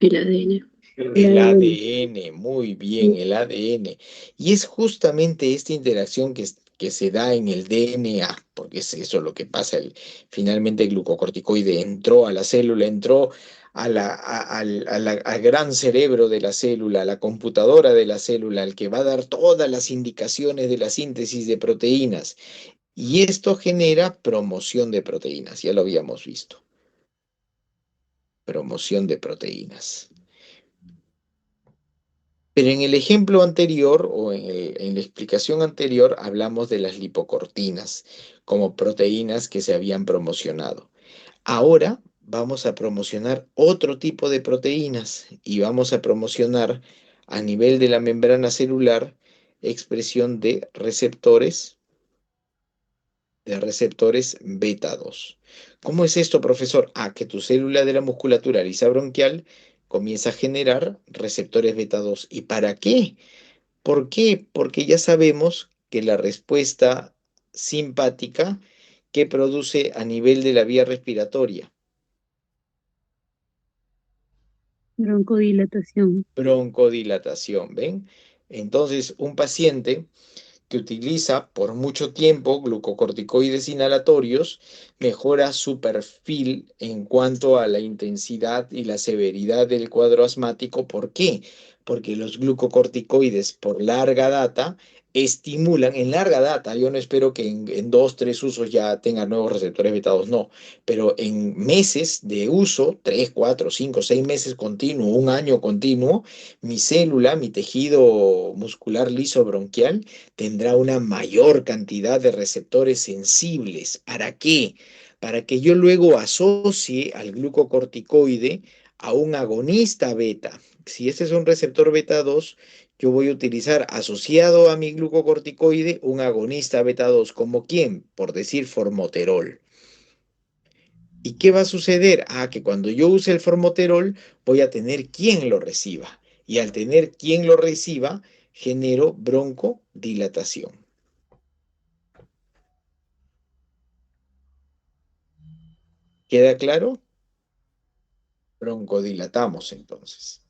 El ADN. El ADN, muy bien, el ADN. Y es justamente esta interacción que se da en el DNA, porque es eso lo que pasa. Finalmente el glucocorticoide entró a la célula, entró al gran cerebro de la célula, a la computadora de la célula, al que va a dar todas las indicaciones de la síntesis de proteínas. Y esto genera promoción de proteínas, ya lo habíamos visto. Promoción de proteínas. Pero en el ejemplo anterior o en la explicación anterior hablamos de las lipocortinas como proteínas que se habían promocionado. Ahora vamos a promocionar otro tipo de proteínas y vamos a promocionar a nivel de la membrana celular expresión de receptores beta 2. ¿Cómo es esto, profesor? Que tu célula de la musculatura lisa bronquial comienza a generar receptores beta 2. ¿Y para qué? ¿Por qué? Porque ya sabemos que la respuesta simpática ¿qué produce a nivel de la vía respiratoria? Broncodilatación. Broncodilatación, ¿ven? Entonces, un paciente que utiliza por mucho tiempo glucocorticoides inhalatorios mejora su perfil en cuanto a la intensidad y la severidad del cuadro asmático. ¿Por qué? Porque los glucocorticoides por larga data estimulan, en larga data, yo no espero que en 2, 3 usos ya tengan nuevos receptores beta 2, no, pero en meses de uso, 3, 4, 5, 6 meses continuo, un año continuo, mi célula, mi tejido muscular liso bronquial, tendrá una mayor cantidad de receptores sensibles. ¿Para qué? Para que yo luego asocie al glucocorticoide a un agonista beta. Si este es un receptor beta 2, yo voy a utilizar asociado a mi glucocorticoide un agonista beta 2, ¿como quién? Por decir formoterol. ¿Y qué va a suceder? Que cuando yo use el formoterol voy a tener quien lo reciba. Y al tener quien lo reciba, genero broncodilatación. ¿Queda claro? Broncodilatamos entonces.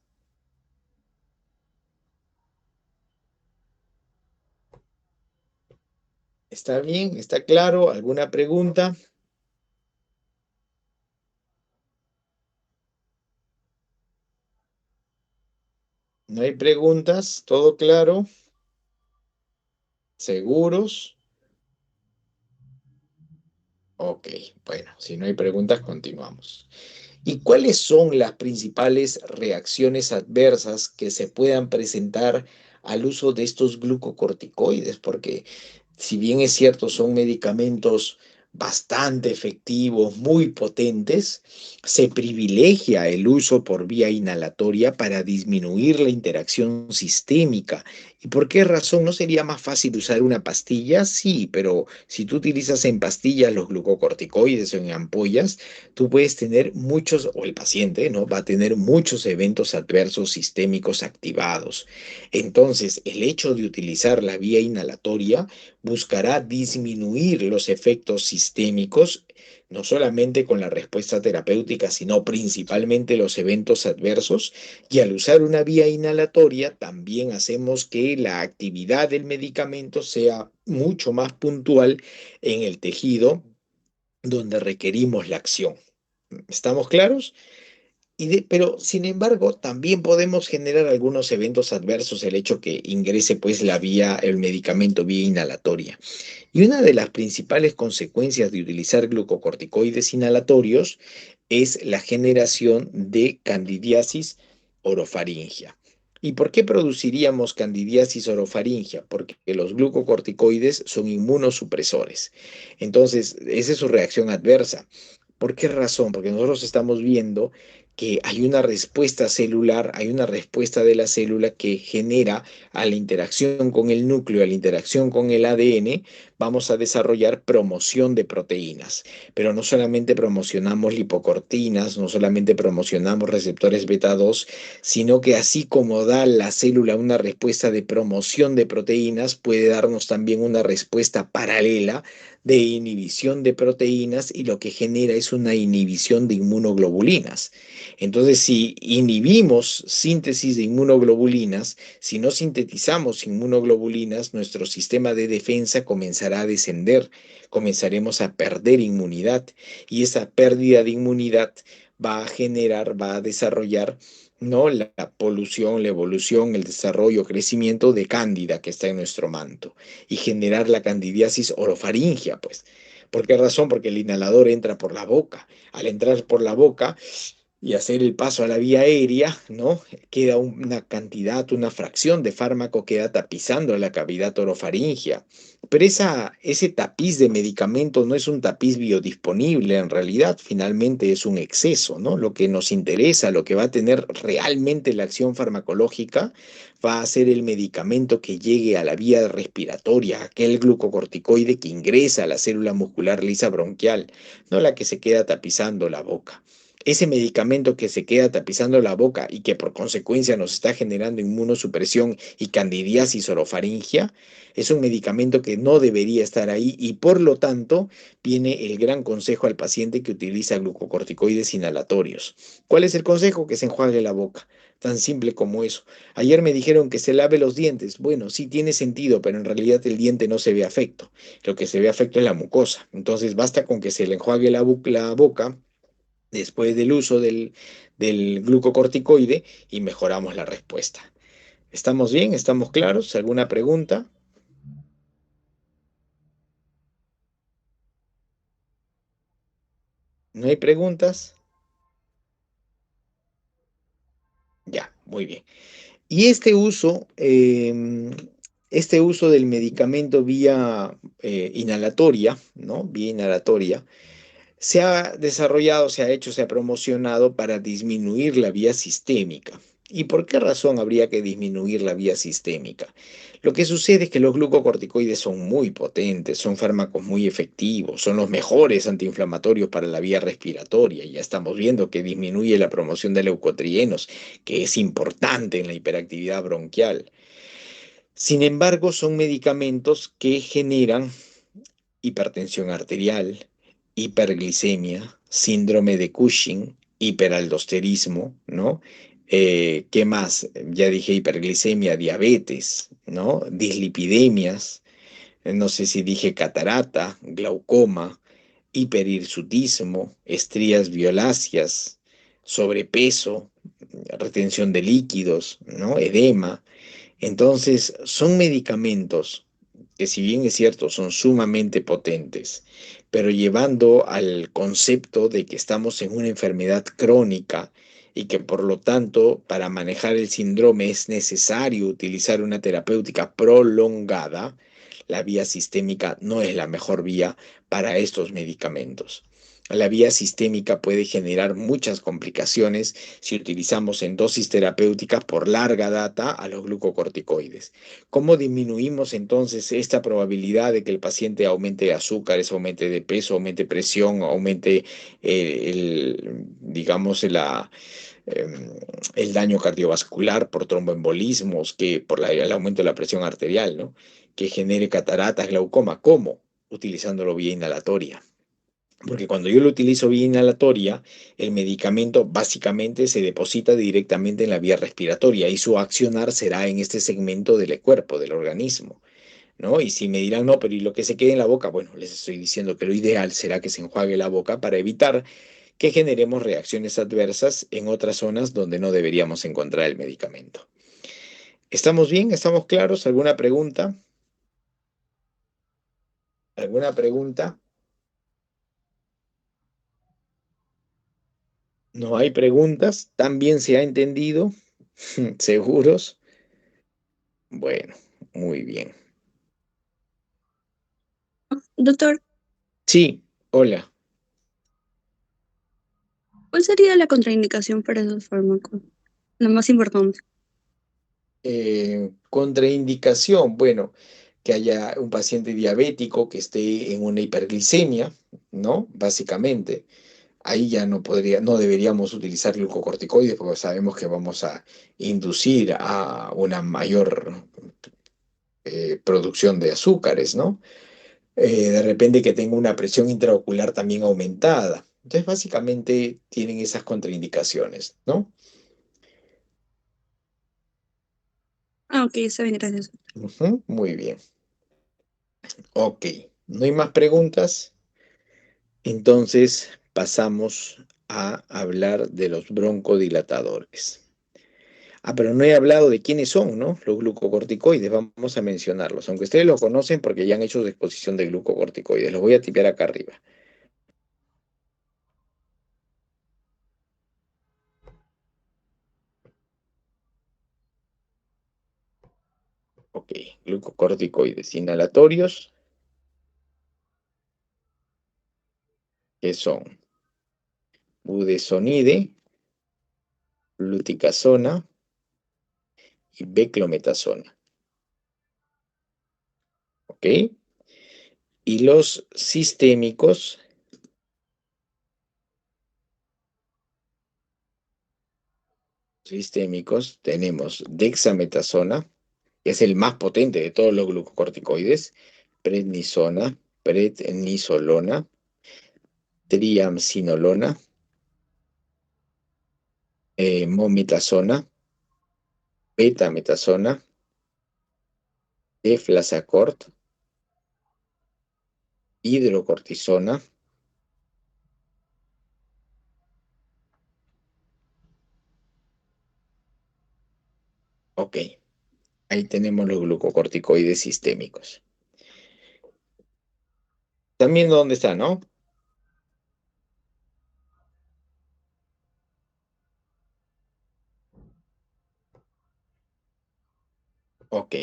¿Está bien? ¿Está claro? ¿Alguna pregunta? ¿No hay preguntas? ¿Todo claro? ¿Seguros? Ok, bueno, si no hay preguntas, continuamos. ¿Y cuáles son las principales reacciones adversas que se puedan presentar al uso de estos glucocorticoides? Porque si bien es cierto, son medicamentos bastante efectivos, muy potentes, se privilegia el uso por vía inhalatoria para disminuir la interacción sistémica. ¿Y por qué razón? ¿No sería más fácil usar una pastilla? Sí, pero si tú utilizas en pastillas los glucocorticoides o en ampollas, tú puedes tener muchos, o el paciente, ¿no? Va a tener muchos eventos adversos sistémicos activados. Entonces, el hecho de utilizar la vía inhalatoria buscará disminuir los efectos sistémicos, no solamente con la respuesta terapéutica, sino principalmente los eventos adversos. Y al usar una vía inhalatoria, también hacemos que la actividad del medicamento sea mucho más puntual en el tejido donde requerimos la acción. ¿Estamos claros? Pero, sin embargo, también podemos generar algunos eventos adversos el hecho que ingrese pues el medicamento vía inhalatoria. Y una de las principales consecuencias de utilizar glucocorticoides inhalatorios es la generación de candidiasis orofaringia. ¿Y por qué produciríamos candidiasis orofaringia? Porque los glucocorticoides son inmunosupresores. Entonces, esa es su reacción adversa. ¿Por qué razón? Porque nosotros estamos viendo que hay una respuesta celular, hay una respuesta de la célula que genera a la interacción con el núcleo, a la interacción con el ADN, vamos a desarrollar promoción de proteínas. Pero no solamente promocionamos lipocortinas, no solamente promocionamos receptores beta 2, sino que así como da la célula una respuesta de promoción de proteínas, puede darnos también una respuesta paralela de inhibición de proteínas y lo que genera es una inhibición de inmunoglobulinas. Entonces, si inhibimos síntesis de inmunoglobulinas, si no sintetizamos inmunoglobulinas, nuestro sistema de defensa comenzará a descender, comenzaremos a perder inmunidad y esa pérdida de inmunidad va a desarrollar, ¿no?, la polución, la evolución, el desarrollo, crecimiento de cándida que está en nuestro manto y generar la candidiasis orofaringia, pues. ¿Por qué razón? Porque el inhalador entra por la boca. Al entrar por la boca y hacer el paso a la vía aérea, ¿no? Queda una cantidad, una fracción de fármaco queda tapizando la cavidad orofaringia. Pero ese tapiz de medicamento no es un tapiz biodisponible, en realidad finalmente es un exceso, ¿no? Lo que nos interesa, lo que va a tener realmente la acción farmacológica, va a ser el medicamento que llegue a la vía respiratoria, aquel glucocorticoide que ingresa a la célula muscular lisa bronquial, no la que se queda tapizando la boca. ese medicamento que se queda tapizando la boca y que por consecuencia nos está generando inmunosupresión y candidiasis orofaringia, es un medicamento que no debería estar ahí y por lo tanto viene el gran consejo al paciente que utiliza glucocorticoides inhalatorios. ¿Cuál es el consejo? Que se enjuague la boca. Tan simple como eso. Ayer me dijeron que se lave los dientes. Bueno, sí tiene sentido, pero en realidad el diente no se ve afecto. Lo que se ve afecto es la mucosa. Entonces basta con que se le enjuague la boca después del uso del glucocorticoide y mejoramos la respuesta. ¿Estamos bien? ¿Estamos claros? ¿Alguna pregunta? ¿No hay preguntas? Ya, muy bien. Y este uso del medicamento vía inhalatoria, ¿no? Vía inhalatoria, se ha desarrollado, se ha hecho, se ha promocionado para disminuir la vía sistémica. ¿Y por qué razón habría que disminuir la vía sistémica? Lo que sucede es que los glucocorticoides son muy potentes, son fármacos muy efectivos, son los mejores antiinflamatorios para la vía respiratoria. Ya estamos viendo que disminuye la promoción de leucotrienos, que es importante en la hiperactividad bronquial. Sin embargo, son medicamentos que generan hipertensión arterial, hiperglicemia, síndrome de Cushing, hiperaldosterismo, ¿no? ¿Qué más? Ya dije hiperglicemia, diabetes, ¿no? Dislipidemias, no sé si dije catarata, glaucoma, hiperhirsutismo, estrías violáceas, sobrepeso, retención de líquidos, ¿no? Edema. Entonces, son medicamentos que si bien es cierto, son sumamente potentes, pero llevando al concepto de que estamos en una enfermedad crónica y que por lo tanto para manejar el síndrome es necesario utilizar una terapéutica prolongada, la vía sistémica no es la mejor vía para estos medicamentos. La vía sistémica puede generar muchas complicaciones si utilizamos en dosis terapéuticas por larga data a los glucocorticoides. ¿Cómo disminuimos entonces esta probabilidad de que el paciente aumente azúcares, aumente de peso, aumente presión, aumente digamos, el daño cardiovascular por tromboembolismos, que por el aumento de la presión arterial, ¿no? Que genere cataratas, glaucoma? ¿Cómo? Utilizándolo vía inhalatoria. Porque cuando yo lo utilizo vía inhalatoria, el medicamento básicamente se deposita directamente en la vía respiratoria y su accionar será en este segmento del cuerpo, del organismo, ¿no? Y si me dirán, no, pero ¿y lo que se quede en la boca? Bueno, les estoy diciendo que lo ideal será que se enjuague la boca para evitar que generemos reacciones adversas en otras zonas donde no deberíamos encontrar el medicamento. ¿Estamos bien? ¿Estamos claros? ¿Alguna pregunta? ¿Alguna pregunta? ¿No hay preguntas? ¿Tan bien se ha entendido? ¿Seguros? Bueno, muy bien. Doctor, Sí, hola. ¿cuál sería la contraindicación para esos fármacos? La más importante. Contraindicación, bueno, que haya un paciente diabético que esté en una hiperglicemia, ¿no? Básicamente, ahí ya no deberíamos utilizar glucocorticoides porque sabemos que vamos a inducir a una mayor producción de azúcares, ¿no? De repente que tenga una presión intraocular también aumentada. Entonces, básicamente tienen esas contraindicaciones, ¿no? Ah, ok, está bien, gracias. Ujú, muy bien. Ok, ¿no hay más preguntas? Entonces pasamos a hablar de los broncodilatadores. Ah, pero no he hablado de quiénes son, ¿no? Los glucocorticoides, vamos a mencionarlos, aunque ustedes los conocen porque ya han hecho su exposición de glucocorticoides. Los voy a tipear acá arriba. Ok, glucocorticoides inhalatorios, que son budesonide, fluticasona y beclometasona. ¿Ok? Y los sistémicos sistémicos tenemos dexametasona, que es el más potente de todos los glucocorticoides, prednisona, prednisolona, triamcinolona, mometasona, betametasona, deflazacort, hidrocortisona. Ok, ahí tenemos los glucocorticoides sistémicos. También dónde está, ¿no? Ok,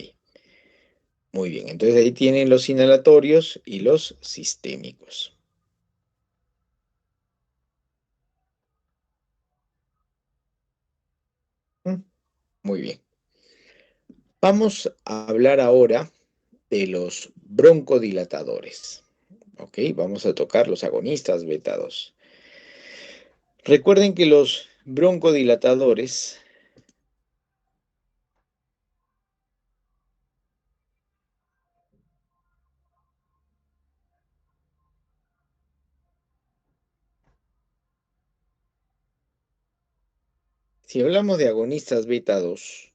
muy bien. Entonces ahí tienen los inhalatorios y los sistémicos. Muy bien. Vamos a hablar ahora de los broncodilatadores. Ok, vamos a tocar los agonistas beta 2. Recuerden que los broncodilatadores si hablamos de agonistas beta 2,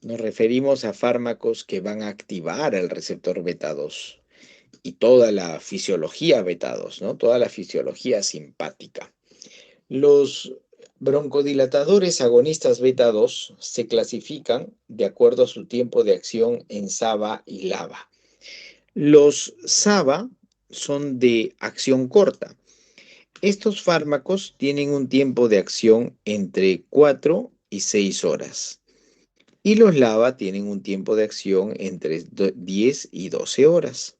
nos referimos a fármacos que van a activar el receptor beta 2 y toda la fisiología beta 2, ¿no? Toda la fisiología simpática. Los broncodilatadores agonistas beta 2 se clasifican de acuerdo a su tiempo de acción en SABA y LABA. Los SABA son de acción corta. Estos fármacos tienen un tiempo de acción entre 4 y 6 horas. Y los LABA tienen un tiempo de acción entre 10 y 12 horas.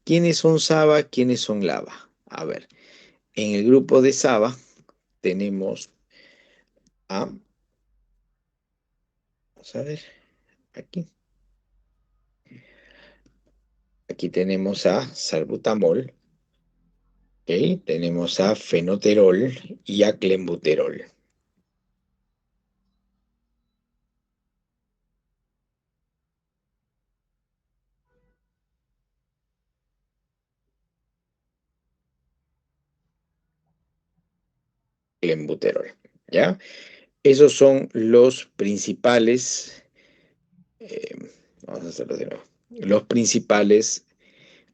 ¿Quiénes son SABA? ¿Quiénes son LABA? A ver, en el grupo de SABA tenemos a, vamos a ver, aquí. Aquí tenemos a salbutamol, ¿okay? Tenemos a fenoterol y a clenbuterol. Clenbuterol, ¿ya? Esos son los principales, vamos a hacerlo de nuevo, los principales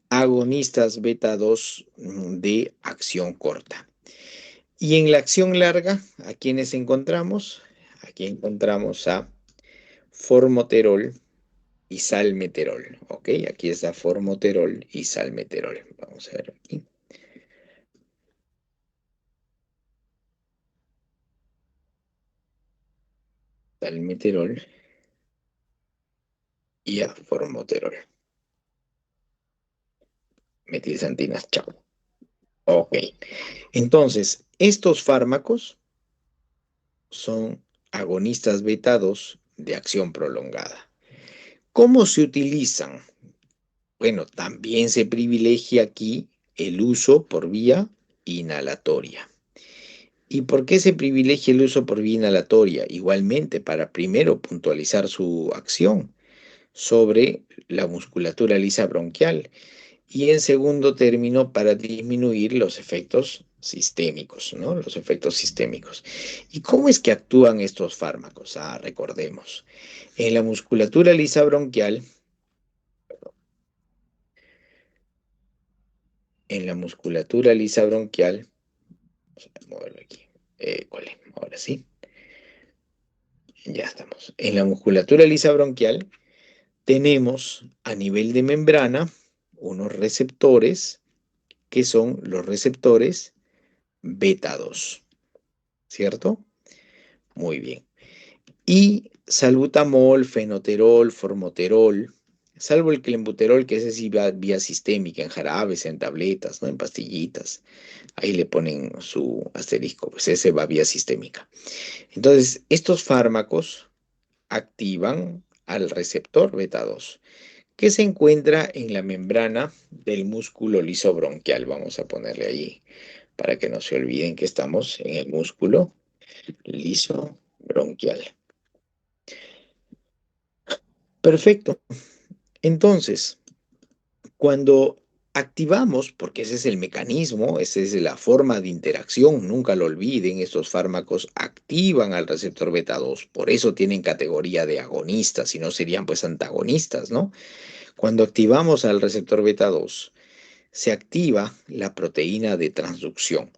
agonistas beta 2 de acción corta. Y en la acción larga, ¿a quiénes encontramos? Aquí encontramos a formoterol y salmeterol, ¿ok? Aquí está formoterol y salmeterol. Vamos a ver aquí. Salmeterol y a formoterol. Metilsantinas, chao. Ok. Entonces, estos fármacos son agonistas beta 2 de acción prolongada. ¿Cómo se utilizan? Bueno, también se privilegia aquí el uso por vía inhalatoria. ¿Y por qué se privilegia el uso por vía inhalatoria? Igualmente, para primero puntualizar su acción sobre la musculatura lisa bronquial y en segundo término para disminuir los efectos sistémicos, ¿no? Los efectos sistémicos. ¿Y cómo es que actúan estos fármacos? Recordemos, en la musculatura lisa bronquial, vamos a moverlo aquí, ahora sí, ya estamos. En la musculatura lisa bronquial tenemos a nivel de membrana unos receptores que son los receptores beta 2, ¿cierto? Muy bien. Y salbutamol, fenoterol, formoterol, salvo el clenbuterol, que ese sí va vía sistémica, en jarabes, en tabletas, ¿no? En pastillitas. Ahí le ponen su asterisco, pues ese va vía sistémica. Entonces, estos fármacos activan al receptor beta 2, que se encuentra en la membrana del músculo liso bronquial. Vamos a ponerle ahí para que no se olviden que estamos en el músculo liso bronquial. Perfecto. Entonces, cuando activamos, porque ese es el mecanismo, esa es la forma de interacción, nunca lo olviden, estos fármacos activan al receptor beta 2, por eso tienen categoría de agonistas, si no serían pues antagonistas, ¿no? Cuando activamos al receptor beta 2, se activa la proteína de transducción.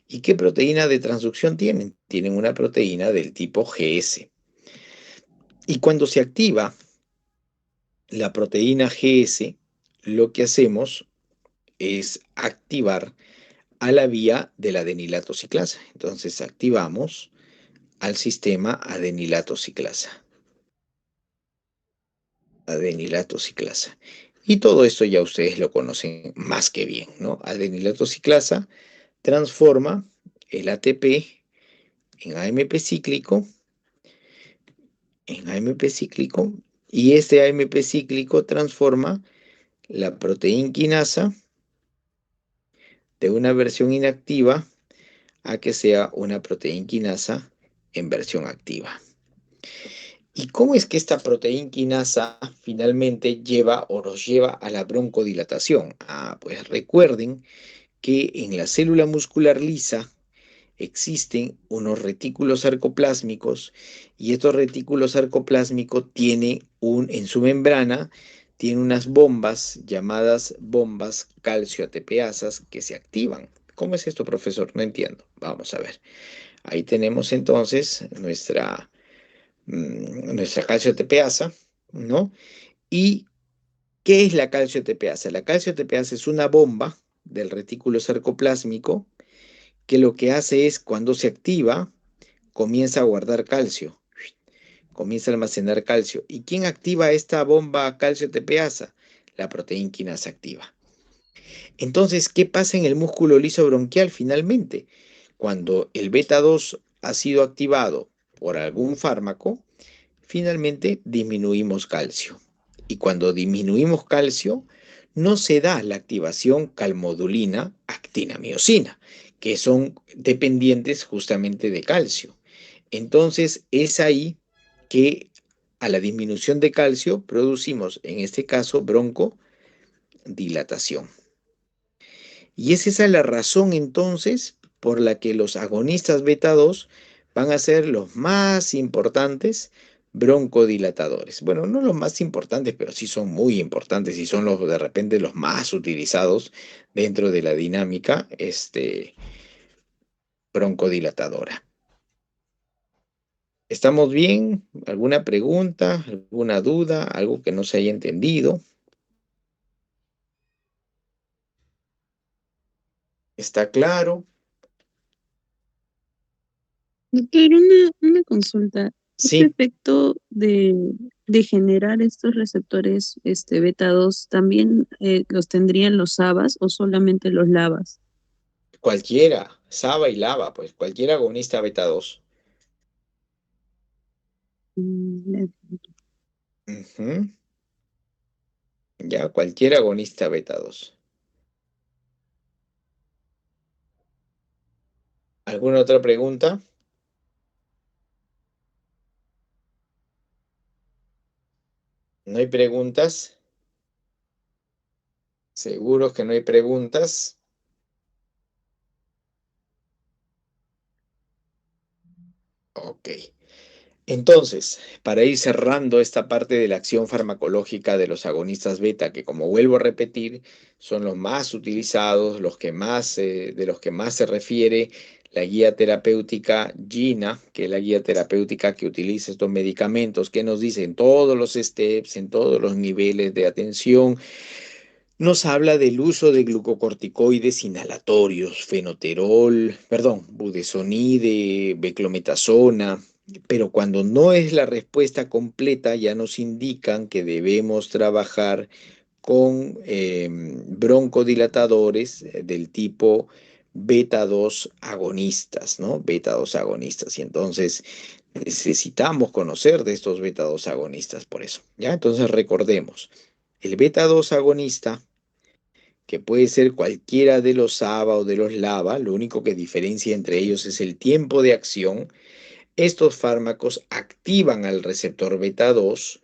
¿Y qué proteína de transducción tienen? Tienen una proteína del tipo GS. Y cuando se activa la proteína GS, lo que hacemos es activar a la vía de la adenilato ciclasa. Entonces activamos al sistema adenilato ciclasa. Adenilato ciclasa. Y todo esto ya ustedes lo conocen más que bien, ¿no? Adenilato ciclasa transforma el ATP en AMP cíclico, y este AMP cíclico transforma la proteína quinasa de una versión inactiva a que sea una proteína quinasa en versión activa. ¿Y cómo es que esta proteína quinasa finalmente lleva o nos lleva a la broncodilatación? Pues recuerden que en la célula muscular lisa existen unos retículos sarcoplásmicos y estos retículos sarcoplásmicos tienen en su membrana tiene unas bombas llamadas bombas calcio-ATPasas que se activan. ¿Cómo es esto, profesor? No entiendo. Vamos a ver. Ahí tenemos entonces nuestra calcio-ATPasa, ¿no? ¿Y qué es la calcio-ATPasa? La calcio-ATPasa es una bomba del retículo sarcoplásmico que lo que hace es, cuando se activa, comienza a guardar calcio, comienza a almacenar calcio. ¿Y quién activa esta bomba calcio-ATPasa? La proteína quinasa activa. Entonces, ¿qué pasa en el músculo liso bronquial finalmente? Cuando el beta 2 ha sido activado por algún fármaco, finalmente disminuimos calcio. Y cuando disminuimos calcio, no se da la activación calmodulina, actina, miosina, que son dependientes justamente de calcio. Entonces es ahí que a la disminución de calcio producimos, en este caso, broncodilatación. Y es esa la razón entonces por la que los agonistas beta 2 van a ser los más importantes broncodilatadores. Bueno, no los más importantes, pero sí son muy importantes y son de repente los más utilizados dentro de la dinámica broncodilatadora. ¿Estamos bien? ¿Alguna pregunta? ¿Alguna duda? ¿Algo que no se haya entendido? ¿Está claro? Doctor, una consulta. ¿Este Sí, efecto de generar estos receptores beta 2 también los tendrían los SABAs o solamente los LABAs? cualquiera, SABA y LABA, pues cualquier agonista beta 2. Mm, Ujú. Ya, cualquier agonista beta 2. ¿Alguna otra pregunta? ¿No hay preguntas? ¿Seguros que no hay preguntas? Ok. Entonces, para ir cerrando esta parte de la acción farmacológica de los agonistas beta, que como vuelvo a repetir, son los más utilizados, de los que más se refiere la guía terapéutica GINA, que es la guía terapéutica que utiliza estos medicamentos, que nos dicen todos los steps, en todos los niveles de atención. Nos habla del uso de glucocorticoides inhalatorios, budesonide, beclometasona, pero cuando no es la respuesta completa ya nos indican que debemos trabajar con broncodilatadores del tipo beta 2 agonistas, ¿no? Beta 2 agonistas. Y entonces necesitamos conocer de estos beta 2 agonistas por eso, ¿ya? Entonces recordemos, el beta 2 agonista, que puede ser cualquiera de los ABA o de los LABA, lo único que diferencia entre ellos es el tiempo de acción. Estos fármacos activan al receptor beta 2,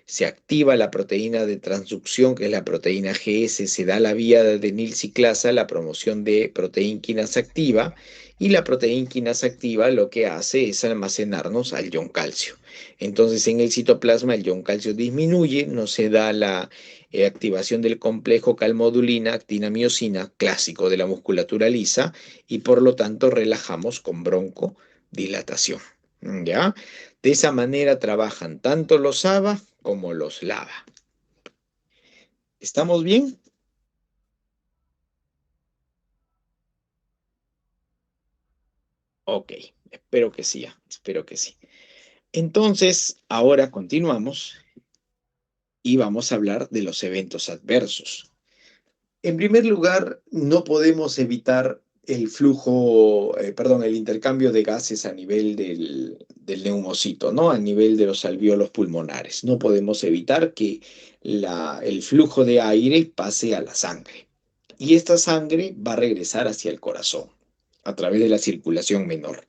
se activa la proteína de transducción, que es la proteína GS, se da la vía de adenilciclasa, la promoción de proteína quinasa activa, y la proteína quinasa activa lo que hace es almacenarnos al ion calcio. Entonces, en el citoplasma el ion calcio disminuye, no se da la activación del complejo calmodulina, actina-miosina, clásico de la musculatura lisa, y por lo tanto relajamos con broncodilatación. ¿Ya? De esa manera trabajan tanto los ABA como los LABA. ¿Estamos bien? Ok, espero que sí, espero que sí. Entonces, ahora continuamos y vamos a hablar de los eventos adversos. En primer lugar, no podemos evitar el flujo, el intercambio de gases a nivel del neumocito, ¿no? A nivel de los alvéolos pulmonares. No podemos evitar que el flujo de aire pase a la sangre. Y esta sangre va a regresar hacia el corazón a través de la circulación menor.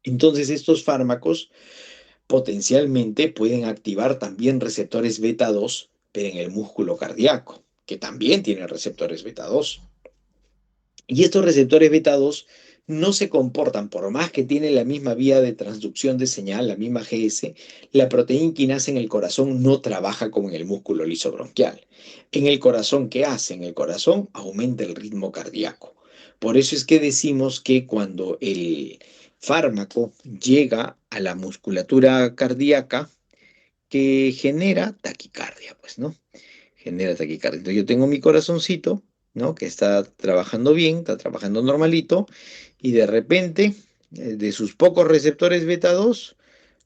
Entonces, estos fármacos potencialmente pueden activar también receptores beta 2, pero en el músculo cardíaco, que también tiene receptores beta 2. Y estos receptores beta 2 no se comportan, por más que tienen la misma vía de transducción de señal, la misma GS, la proteína quinasa en el corazón no trabaja como en el músculo liso bronquial. En el corazón, ¿qué hace? En el corazón aumenta el ritmo cardíaco. Por eso es que decimos que cuando el fármaco llega a la musculatura cardíaca, que genera taquicardia, pues, ¿no? Genera taquicardia. Entonces yo tengo mi corazoncito, ¿no? Que está trabajando bien, está trabajando normalito, y de repente, de sus pocos receptores beta 2,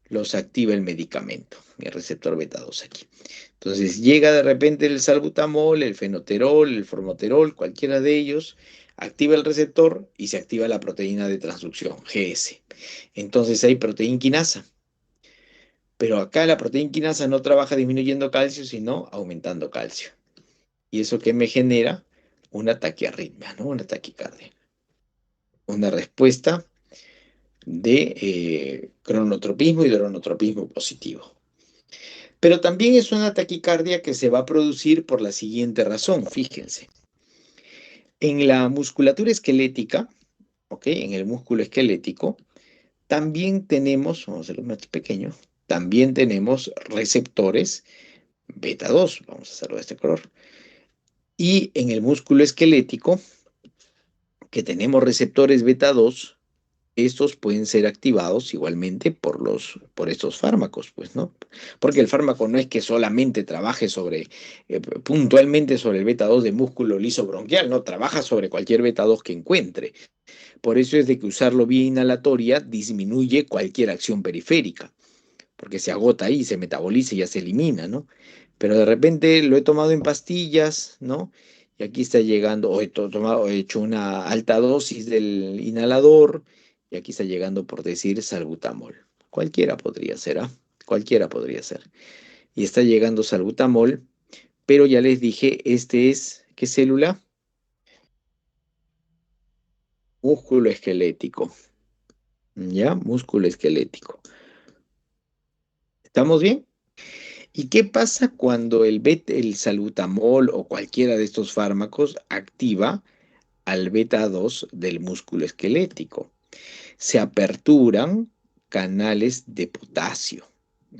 los activa el medicamento, mi receptor beta 2 aquí. Entonces llega de repente el salbutamol, el fenoterol, el formoterol, cualquiera de ellos, activa el receptor y se activa la proteína de transducción, GS. Entonces hay proteína quinasa. Pero acá la proteína quinasa no trabaja disminuyendo calcio, sino aumentando calcio. Y eso que me genera una taquiarritmia, ¿no? Una taquicardia. Una respuesta de cronotropismo y dronotropismo positivo. Pero también es una taquicardia que se va a producir por la siguiente razón, fíjense. En la musculatura esquelética, ¿ok? En el músculo esquelético, también tenemos, vamos a hacerlo más pequeño, también tenemos receptores beta 2, vamos a hacerlo de este color. Y en el músculo esquelético, que tenemos receptores beta 2, estos pueden ser activados igualmente por estos fármacos, pues, ¿no? Porque el fármaco no es que solamente trabaje puntualmente sobre el beta 2 de músculo liso bronquial, no, trabaja sobre cualquier beta 2 que encuentre. Por eso es de que usarlo vía inhalatoria disminuye cualquier acción periférica, porque se agota ahí, se metaboliza y ya se elimina, ¿no? Pero de repente lo he tomado en pastillas, ¿no? Y aquí está llegando, he hecho una alta dosis del inhalador, y aquí está llegando, por decir, salbutamol. Cualquiera podría ser, ¿ah? Cualquiera podría ser. Y está llegando salbutamol, pero ya les dije, este es, ¿qué célula? Músculo esquelético. ¿Ya? Músculo esquelético. ¿Estamos bien? ¿Y qué pasa cuando el salbutamol o cualquiera de estos fármacos activa al beta 2 del músculo esquelético? Se aperturan canales de potasio,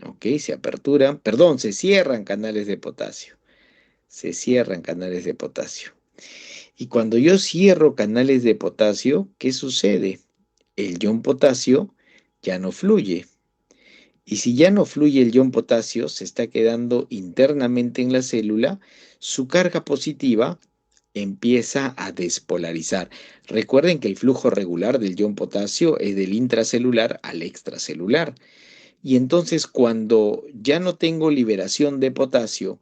¿ok? Se cierran canales de potasio. Se cierran canales de potasio. Y cuando yo cierro canales de potasio, ¿qué sucede? El ion potasio ya no fluye. Y si ya no fluye el ion potasio, se está quedando internamente en la célula, su carga positiva empieza a despolarizar. Recuerden que el flujo regular del ion potasio es del intracelular al extracelular. Y entonces cuando ya no tengo liberación de potasio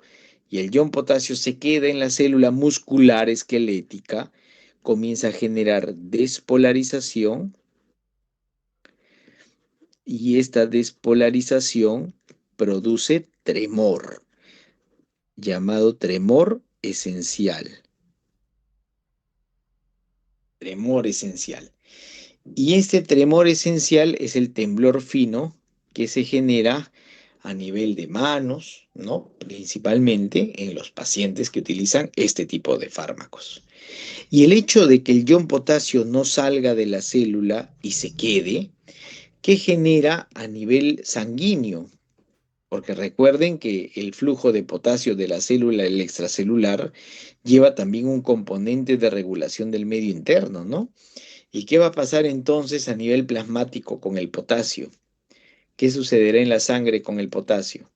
y el ion potasio se queda en la célula muscular esquelética, comienza a generar despolarización, y esta despolarización produce tremor, llamado tremor esencial. Tremor esencial. Y este tremor esencial es el temblor fino que se genera a nivel de manos, ¿no? Principalmente en los pacientes que utilizan este tipo de fármacos. Y el hecho de que el ion potasio no salga de la célula y se quede, ¿qué genera a nivel sanguíneo? Porque recuerden que el flujo de potasio de la célula, el extracelular, lleva también un componente de regulación del medio interno, ¿no? ¿Y qué va a pasar entonces a nivel plasmático con el potasio? ¿Qué sucederá en la sangre con el potasio?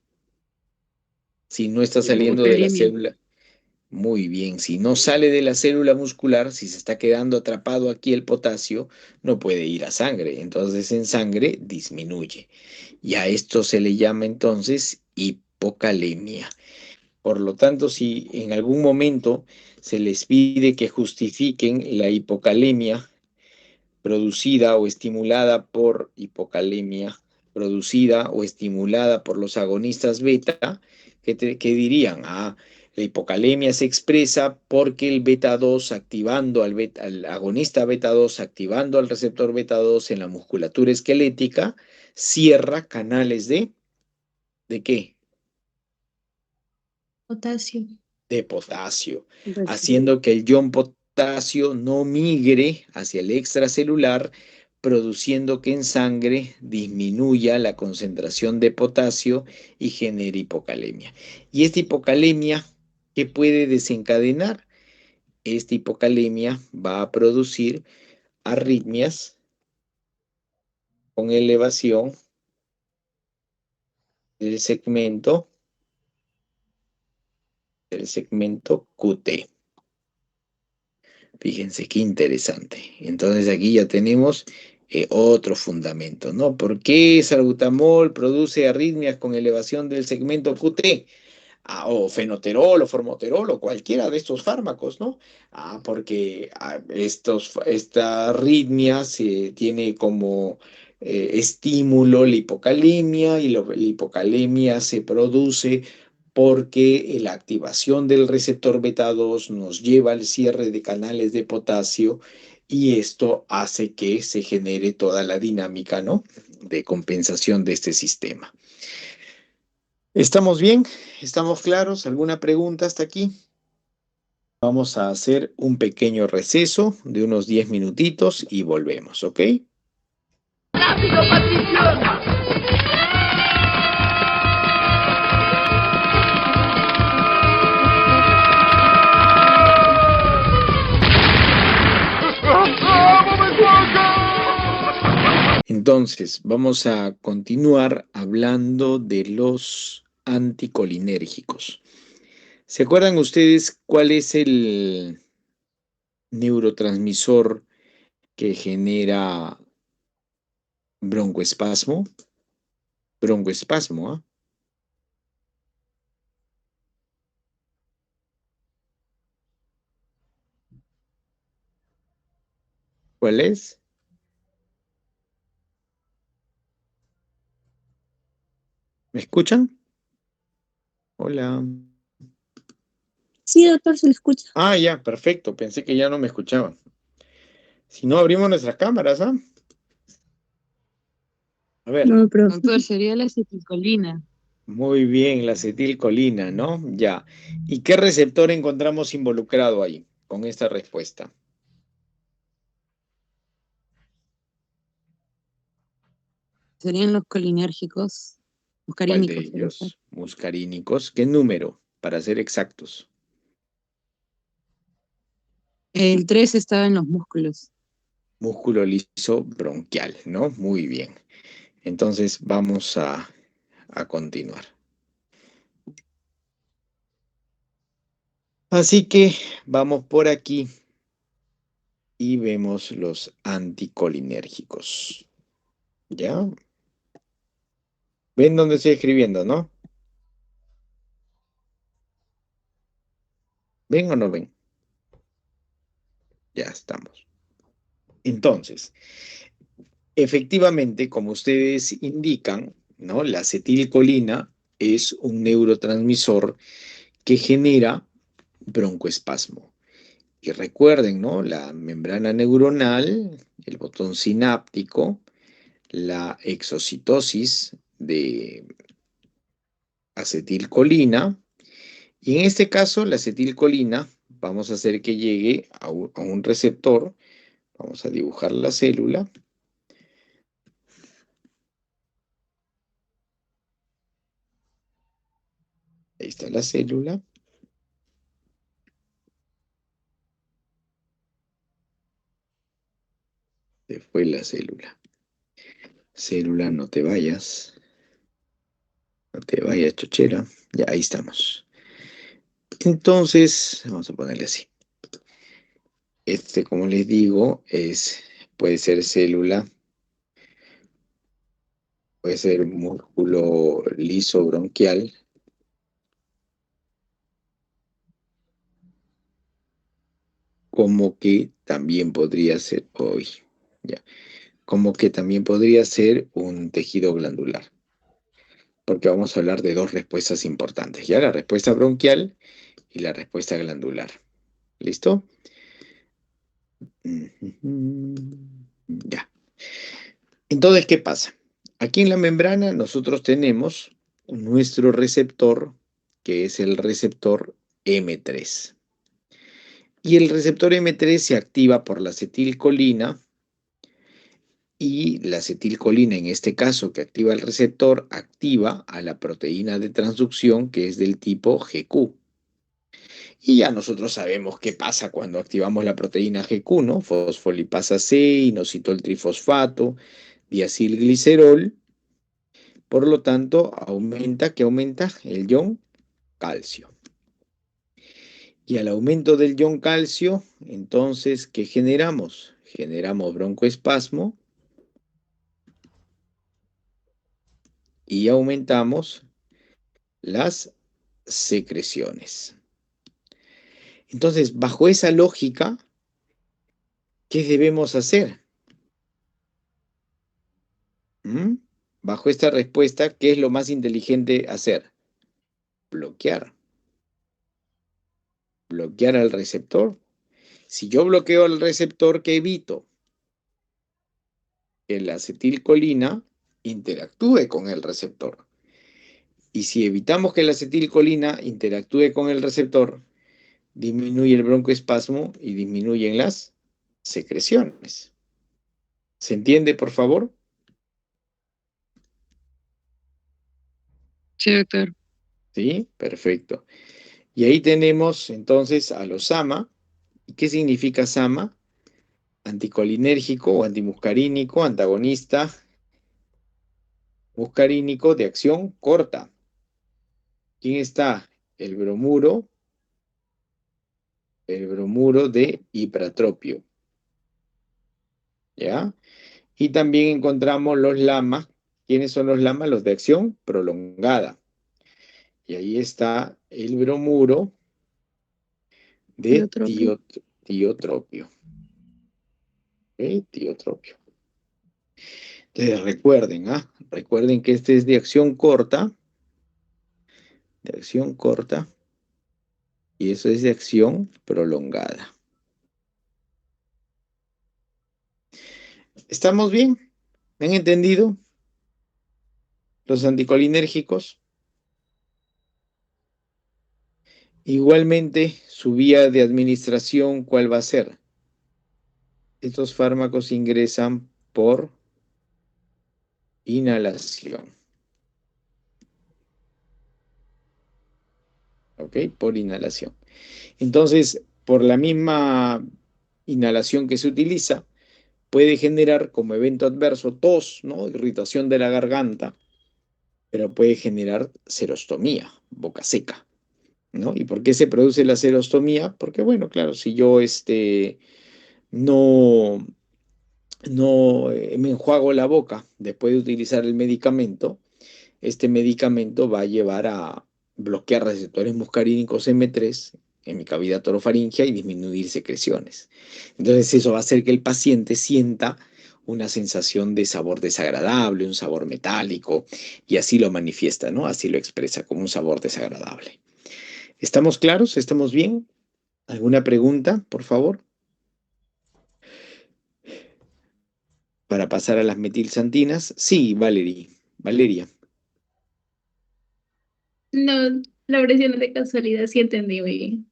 Si no está saliendo de la Hipocalemia. célula. Muy bien, si no sale de la célula muscular, si se está quedando atrapado aquí el potasio, no puede ir a sangre. Entonces en sangre disminuye. Y a esto se le llama entonces hipocalemia. Por lo tanto, si en algún momento se les pide que justifiquen la hipocalemia producida o estimulada por hipocalemia, producida o estimulada por los agonistas beta, ¿qué dirían? Ah, la hipocalemia se expresa porque el beta 2 activando al agonista beta 2 activando al receptor beta 2 en la musculatura esquelética, cierra canales ¿de qué? Potasio. De potasio, Potasio. haciendo que el ion potasio no migre hacia el extracelular, produciendo que en sangre disminuya la concentración de potasio y genere hipocalemia. Y esta hipocalemia, ¿qué puede desencadenar? Esta hipocalemia va a producir arritmias con elevación del segmento QT. Fíjense qué interesante. Entonces aquí ya tenemos otro fundamento, ¿no? ¿Por qué salbutamol produce arritmias con elevación del segmento QT? O fenoterol o formoterol o cualquiera de estos fármacos, ¿no? Porque esta arritmia tiene como estímulo la hipocalemia y la hipocalemia se produce porque la activación del receptor beta 2 nos lleva al cierre de canales de potasio y esto hace que se genere toda la dinámica, ¿no? De compensación de este sistema. ¿Estamos bien? ¿Estamos claros? ¿Alguna pregunta hasta aquí? Vamos a hacer un pequeño receso de unos 10 minutitos y volvemos, ¿ok? ¡Rápido, Patricio! Entonces, vamos a continuar hablando de los anticolinérgicos. ¿Se acuerdan ustedes cuál es el neurotransmisor que genera broncoespasmo? Broncoespasmo, ¿ah? ¿Cuál es? ¿Me escuchan? Hola. Sí, doctor, se le escucha. Ah, ya, perfecto. Pensé que ya no me escuchaban. Si no, abrimos nuestras cámaras, ¿ah? A ver. No, pero Doctor, sería la acetilcolina. Muy bien, la acetilcolina, ¿no? Ya. ¿Y qué receptor encontramos involucrado ahí con esta respuesta? Serían los colinérgicos, ¿Cuál de muscarínicos. ellos? Muscarínicos. ¿Qué número? Para ser exactos. El 3 estaba en los músculos. Músculo liso bronquial, ¿no? Muy bien. Entonces vamos a continuar. Así que vamos por aquí y vemos los anticolinérgicos. ¿Ya? ¿Ven dónde estoy escribiendo, no? ¿Ven o no ven? Ya estamos. Entonces, efectivamente, como ustedes indican, ¿no? La acetilcolina es un neurotransmisor que genera broncoespasmo. Y recuerden, ¿no? La membrana neuronal, el botón sináptico, la exocitosis de acetilcolina. Y en este caso, la acetilcolina, vamos a hacer que llegue a un receptor. Vamos a dibujar la célula. Ahí está la célula. Se fue la célula. Célula, no te vayas. No te vayas, chochera. Ya, ahí estamos. Entonces, vamos a ponerle así. Como les digo, puede ser célula, puede ser músculo liso bronquial, como que también podría ser, como que también podría ser un tejido glandular, porque vamos a hablar de dos respuestas importantes, ya la respuesta bronquial y la respuesta glandular. ¿Listo? Ya. Entonces, ¿qué pasa? Aquí en la membrana nosotros tenemos nuestro receptor, que es el receptor M3. Y el receptor M3 se activa por la acetilcolina, y la acetilcolina, en este caso, que activa el receptor, activa a la proteína de transducción, que es del tipo GQ. Y ya nosotros sabemos qué pasa cuando activamos la proteína GQ, ¿no? Fosfolipasa C, inositol trifosfato, diacilglicerol. Por lo tanto, ¿qué aumenta? El ion calcio. Y al aumento del ion calcio, entonces, ¿qué generamos? Generamos broncoespasmo y aumentamos las secreciones. Entonces, bajo esa lógica, ¿qué debemos hacer? Bajo esta respuesta, ¿qué es lo más inteligente hacer? Bloquear. Bloquear al receptor. Si yo bloqueo al receptor, ¿qué evito? Que la acetilcolina interactúe con el receptor. Y si evitamos que la acetilcolina interactúe con el receptor, disminuye el broncoespasmo y disminuyen las secreciones. ¿Se entiende, por favor? Sí, doctor. Sí, perfecto. Y ahí tenemos entonces a los SAMA. ¿Y qué significa SAMA? Anticolinérgico o antimuscarínico, antagonista muscarínico de acción corta. ¿Quién está? El bromuro de hipratropio. ¿Ya? Y también encontramos los LAMA. ¿Quiénes son los LAMA? Los de acción prolongada. Y ahí está el bromuro de tiotropio. ¿Ok? Tiotropio. Entonces recuerden que este es de acción corta. De acción corta. Y eso es de acción prolongada. ¿Estamos bien? ¿Me han entendido? Los anticolinérgicos. Igualmente, su vía de administración, ¿cuál va a ser? Estos fármacos ingresan por inhalación. ¿Ok? Por inhalación. Entonces, por la misma inhalación que se utiliza, puede generar como evento adverso tos, ¿no? Irritación de la garganta, pero puede generar serostomía, boca seca, ¿no? ¿Y por qué se produce la serostomía? Porque, bueno, claro, si yo no me enjuago la boca después de utilizar el medicamento, este medicamento va a llevar a bloquear receptores muscarínicos M3 en mi cavidad orofaringea y disminuir secreciones. Entonces eso va a hacer que el paciente sienta una sensación de sabor desagradable, un sabor metálico, y así lo manifiesta, ¿no? Así lo expresa como un sabor desagradable. ¿Estamos claros? ¿Estamos bien? ¿Alguna pregunta, por favor? Para pasar a las metilsantinas. Sí, Valeria. No, la oración de casualidad sí entendí muy bien.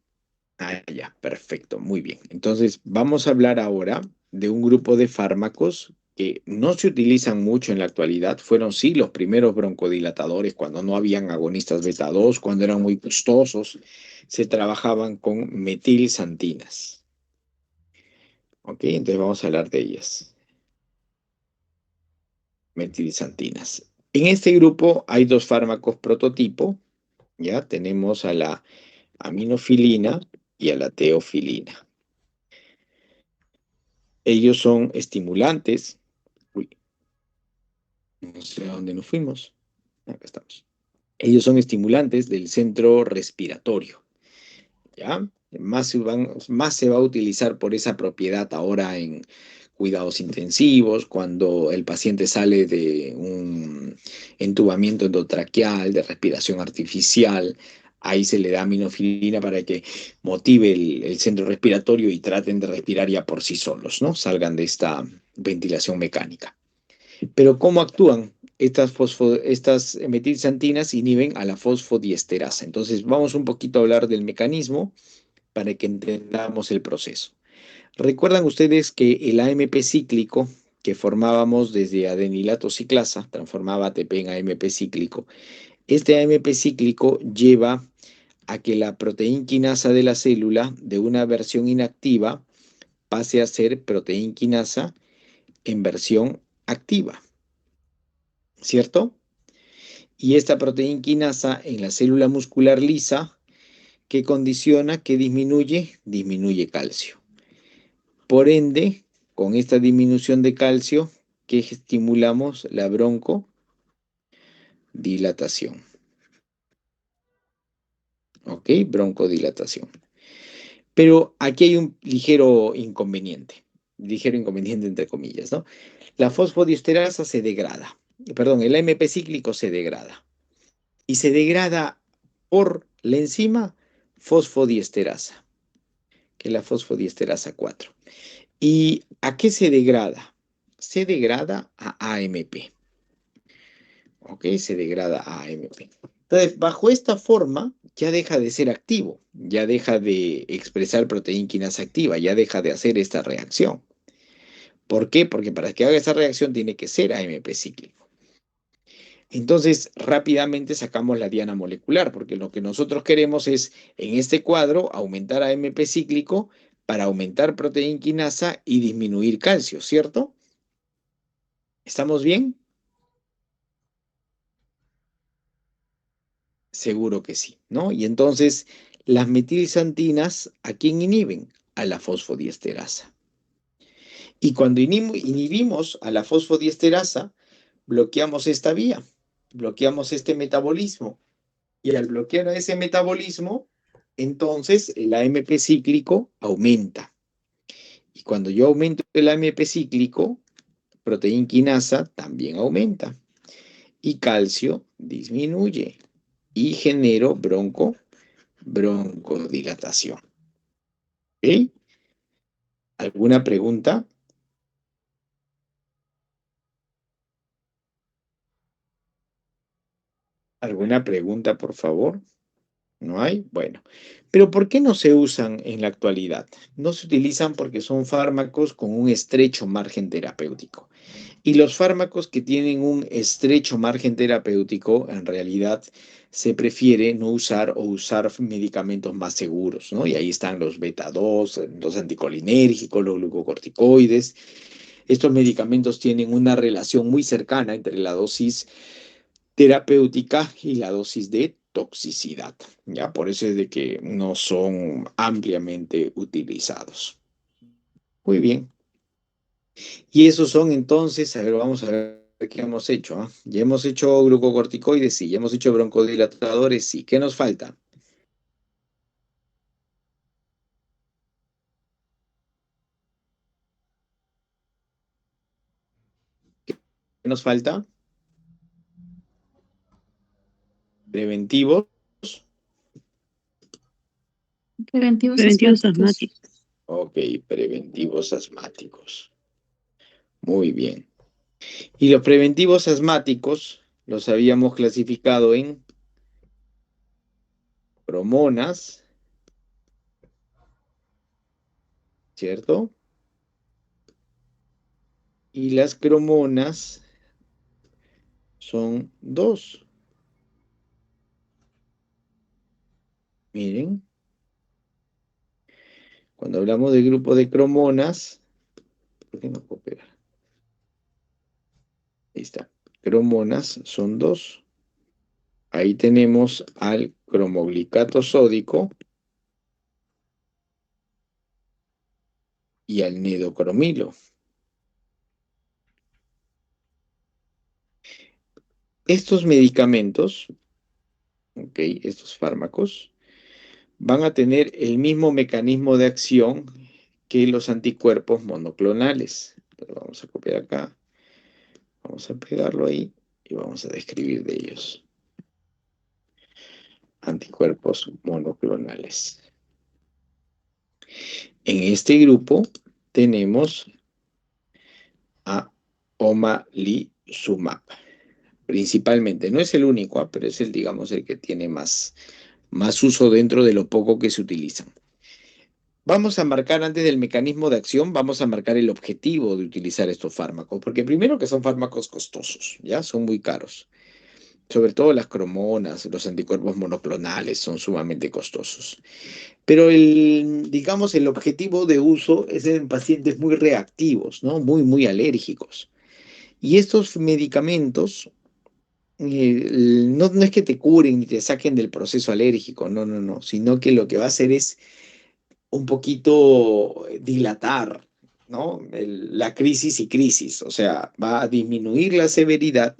Ah, ya, perfecto, muy bien. Entonces, vamos a hablar ahora de un grupo de fármacos que no se utilizan mucho en la actualidad. Fueron, sí, los primeros broncodilatadores cuando no habían agonistas beta 2, cuando eran muy costosos, se trabajaban con metilsantinas. ¿Ok? Entonces vamos a hablar de ellas. Metilsantinas. En este grupo hay dos fármacos prototipo. Ya tenemos a la aminofilina y a la teofilina. Ellos son estimulantes. Uy, no sé a dónde nos fuimos. Acá estamos. Ellos son estimulantes del centro respiratorio. ¿Ya? Más se va a utilizar por esa propiedad ahora en cuidados intensivos, cuando el paciente sale de un entubamiento endotraqueal, de respiración artificial. Ahí se le da aminofilina para que motive el centro respiratorio y traten de respirar ya por sí solos, ¿no? Salgan de esta ventilación mecánica. Pero ¿cómo actúan? Estas metilsantinas inhiben a la fosfodiesterasa. Entonces vamos un poquito a hablar del mecanismo para que entendamos el proceso. ¿Recuerdan ustedes que el AMP cíclico que formábamos desde adenilato ciclasa transformaba ATP en AMP cíclico? Este AMP cíclico lleva a que la proteinquinasa de la célula de una versión inactiva pase a ser proteinquinasa en versión activa, ¿cierto? Y esta proteinquinasa en la célula muscular lisa, ¿qué condiciona? ¿Qué disminuye? Disminuye calcio. Por ende, con esta disminución de calcio, ¿qué estimulamos? La broncodilatación. ¿Ok? Broncodilatación. Pero aquí hay un ligero inconveniente entre comillas, ¿no? La fosfodiesterasa se degrada, perdón, el AMP cíclico se degrada y se degrada por la enzima fosfodiesterasa, que es la fosfodiesterasa 4. ¿Y a qué se degrada? Se degrada a AMP. ¿Ok? Se degrada a AMP. Entonces, bajo esta forma, ya deja de ser activo, ya deja de expresar proteínquinasa activa, ya deja de hacer esta reacción. ¿Por qué? Porque para que haga esa reacción tiene que ser AMP cíclico. Entonces, rápidamente sacamos la diana molecular, porque lo que nosotros queremos es, en este cuadro, aumentar AMP cíclico para aumentar proteinquinasa y disminuir calcio, ¿cierto? ¿Estamos bien? Seguro que sí, ¿no? Y entonces, las metilsantinas, ¿a quién inhiben? A la fosfodiesterasa. Y cuando inhibimos a la fosfodiesterasa, bloqueamos esta vía, bloqueamos este metabolismo. Y al bloquear ese metabolismo, entonces el AMP cíclico aumenta. Y cuando yo aumento el AMP cíclico, proteinquinasa también aumenta. Y calcio disminuye. Y genero broncodilatación. ¿Ok? ¿Alguna pregunta? ¿Alguna pregunta, por favor? ¿No hay? Bueno, pero ¿por qué no se usan en la actualidad? No se utilizan porque son fármacos con un estrecho margen terapéutico. Y los fármacos que tienen un estrecho margen terapéutico, en realidad se prefiere no usar o usar medicamentos más seguros, ¿no? Y ahí están los beta 2, los anticolinérgicos, los glucocorticoides. Estos medicamentos tienen una relación muy cercana entre la dosis terapéutica y la dosis de toxicidad, ¿ya? Por eso es de que no son ampliamente utilizados. Muy bien. Y esos son entonces, a ver, vamos a ver qué hemos hecho, ¿ah? Ya hemos hecho glucocorticoides, sí, ya hemos hecho broncodilatadores, sí. ¿Qué nos falta? ¿Qué nos falta? Preventivos. Preventivos Preventivos asmáticos. asmáticos. Ok, preventivos asmáticos. Muy bien. Y los preventivos asmáticos los habíamos clasificado en cromonas, ¿cierto? Y las cromonas son dos. Miren, cuando hablamos del grupo de cromonas, ¿por qué no puedo pegar? Ahí está. Cromonas son dos. Ahí tenemos al cromoglicato sódico y al nidocromilo. Estos medicamentos, ok, estos fármacos, van a tener el mismo mecanismo de acción que los anticuerpos monoclonales. Entonces vamos a copiar acá, vamos a pegarlo ahí y vamos a describir de ellos. Anticuerpos monoclonales. En este grupo tenemos a omalizumab. Principalmente, no es el único, pero es el, digamos, el que tiene más uso dentro de lo poco que se utilizan. Vamos a marcar antes del mecanismo de acción, vamos a marcar el objetivo de utilizar estos fármacos, porque primero que son fármacos costosos, ¿ya? Son muy caros. Sobre todo las cromonas, los anticuerpos monoclonales son sumamente costosos. Pero digamos, el objetivo de uso es en pacientes muy reactivos, ¿no? Muy alérgicos. Y estos medicamentos no es que te curen ni te saquen del proceso alérgico, no, sino que lo que va a hacer es un poquito dilatar, ¿no? La crisis y crisis, o sea, va a disminuir la severidad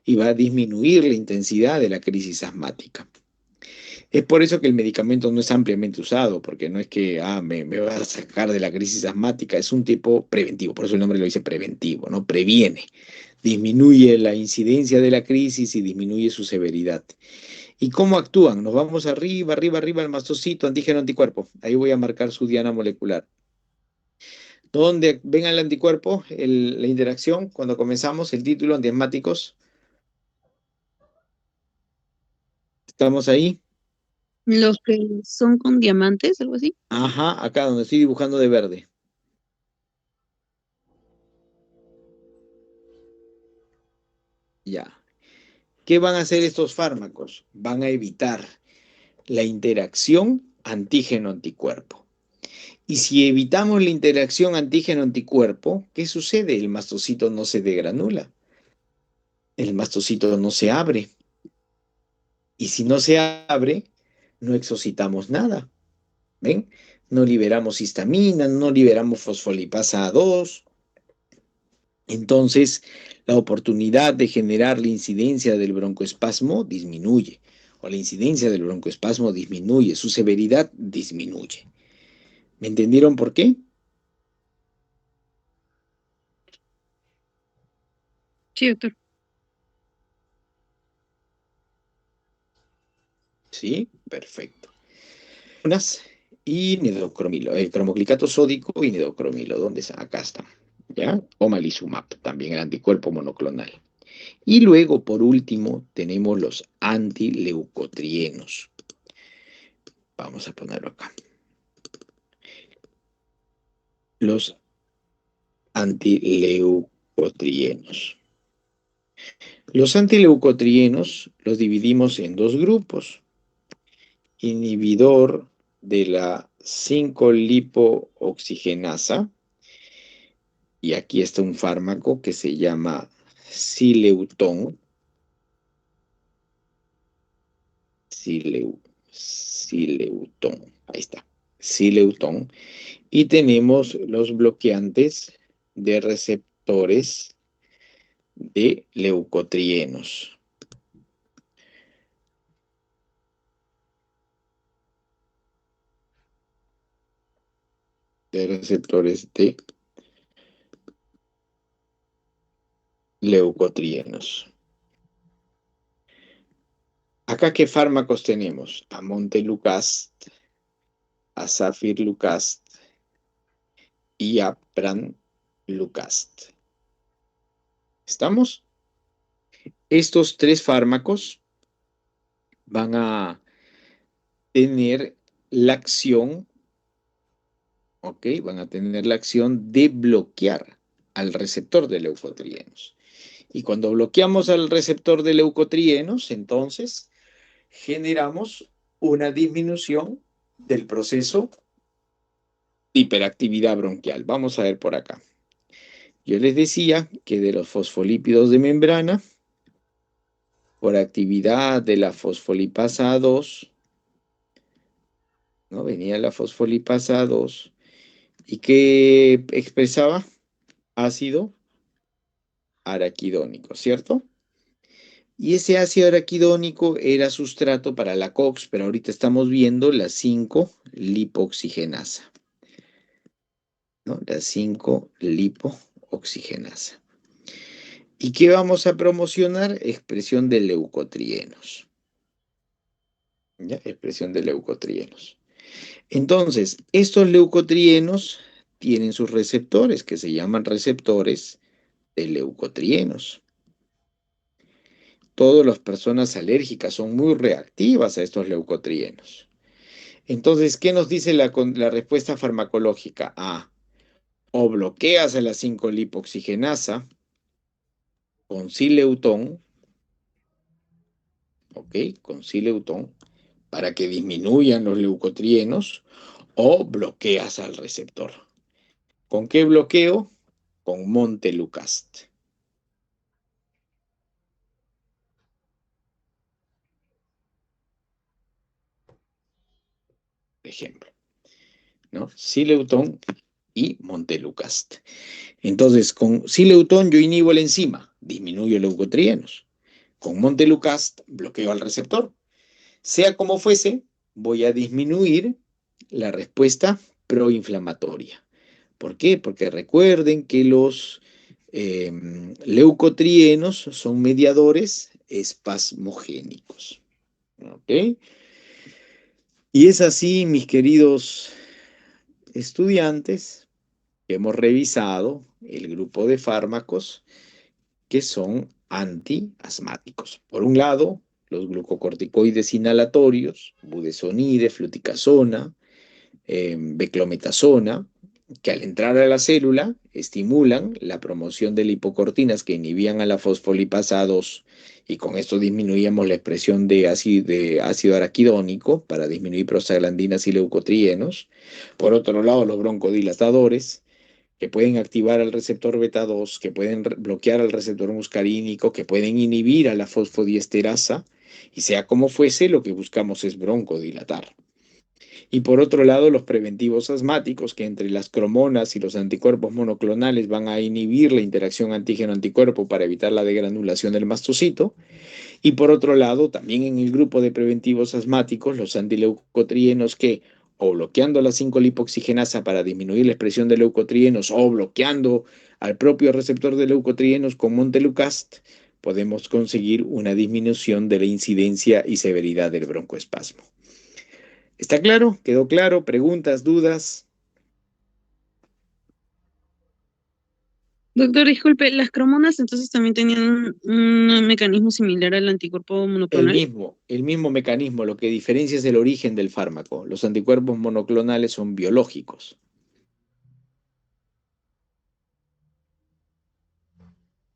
y va a disminuir la intensidad de la crisis asmática. Es por eso que el medicamento no es ampliamente usado, porque no es que me va a sacar de la crisis asmática, es un tipo preventivo, por eso el nombre lo dice preventivo, ¿no? Previene, disminuye la incidencia de la crisis y disminuye su severidad. ¿Y cómo actúan? Nos vamos arriba al mastocito, antígeno, anticuerpo. Ahí voy a marcar su diana molecular. ¿Dónde ven el anticuerpo? La interacción, cuando comenzamos, el título, antiasmáticos. ¿Estamos ahí? Los que son con diamantes, algo así. Ajá, acá donde estoy dibujando de verde. Ya. ¿Qué van a hacer estos fármacos? Van a evitar la interacción antígeno-anticuerpo. Y si evitamos la interacción antígeno-anticuerpo, ¿qué sucede? El mastocito no se degranula. El mastocito no se abre. Y si no se abre, no exocitamos nada. ¿Ven? No liberamos histamina, no liberamos fosfolipasa A2. Entonces, la oportunidad de generar la incidencia del broncoespasmo disminuye, o la incidencia del broncoespasmo disminuye, su severidad disminuye. ¿Me entendieron por qué? Sí, doctor. Sí, perfecto. Y nidocromilo, el cromoglicato sódico y nidocromilo, ¿dónde está? Acá está, ¿ya? Omalizumab, también el anticuerpo monoclonal. Y luego, por último, tenemos los antileucotrienos. Vamos a ponerlo acá. Los antileucotrienos. Los antileucotrienos los dividimos en dos grupos. Inhibidor de la 5-lipooxigenasa. Y aquí está un fármaco que se llama Sileutón. Sileutón. Ahí está. Sileutón. Y tenemos los bloqueantes de receptores de leucotrienos. De receptores de leucotrienos. Acá, ¿qué fármacos tenemos? A montelukast, a Zafir Lucast y a Pran Lucast. ¿Estamos? Estos 3 fármacos van a tener la acción, ¿ok? Van a tener la acción de bloquear al receptor de leucotrienos. Y cuando bloqueamos al receptor de leucotrienos, entonces generamos una disminución del proceso de hiperactividad bronquial. Vamos a ver por acá. Yo les decía que de los fosfolípidos de membrana, por actividad de la fosfolipasa A2, ¿no? Venía la fosfolipasa A2, ¿y qué expresaba? Ácido araquidónico, ¿cierto? Y ese ácido araquidónico era sustrato para la COX, pero ahorita estamos viendo la 5-lipoxigenasa, ¿no? La 5-lipooxigenasa. ¿Y qué vamos a promocionar? Expresión de leucotrienos. ¿Ya? Expresión de leucotrienos. Entonces, estos leucotrienos tienen sus receptores, que se llaman receptores de leucotrienos. Todas las personas alérgicas son muy reactivas a estos leucotrienos. Entonces, ¿qué nos dice la respuesta farmacológica? O bloqueas a la 5-lipoxigenasa con sileutón, ¿ok? Con sileutón, para que disminuyan los leucotrienos, o bloqueas al receptor. ¿Con qué bloqueo? Con Montelukast. Ejemplo, ¿no? Sileutón y Montelukast. Entonces, con sileutón yo inhibo la enzima, disminuyo leucotrienos. Con Montelukast bloqueo al receptor. Sea como fuese, voy a disminuir la respuesta proinflamatoria. ¿Por qué? Porque recuerden que los leucotrienos son mediadores espasmogénicos. ¿Ok? Y es así, mis queridos estudiantes, que hemos revisado el grupo de fármacos que son antiasmáticos. Por un lado, los glucocorticoides inhalatorios, budesonide, fluticasona, beclometasona, que al entrar a la célula estimulan la promoción de lipocortinas que inhibían a la fosfolipasa A2 y con esto disminuíamos la expresión de ácido araquidónico para disminuir prostaglandinas y leucotrienos. Por otro lado, los broncodilatadores que pueden activar al receptor beta 2, que pueden bloquear al receptor muscarínico, que pueden inhibir a la fosfodiesterasa, y sea como fuese, lo que buscamos es broncodilatar. Y por otro lado, los preventivos asmáticos, que entre las cromonas y los anticuerpos monoclonales van a inhibir la interacción antígeno-anticuerpo para evitar la degranulación del mastocito. Y por otro lado, también en el grupo de preventivos asmáticos, los antileucotrienos que o bloqueando la 5-lipoxigenasa para disminuir la expresión de leucotrienos o bloqueando al propio receptor de leucotrienos con Montelukast, podemos conseguir una disminución de la incidencia y severidad del broncoespasmo. ¿Está claro? ¿Quedó claro? ¿Preguntas, dudas? Doctor, disculpe, ¿las cromonas entonces también tenían un mecanismo similar al anticuerpo monoclonal? El mismo mecanismo, lo que diferencia es el origen del fármaco. Los anticuerpos monoclonales son biológicos.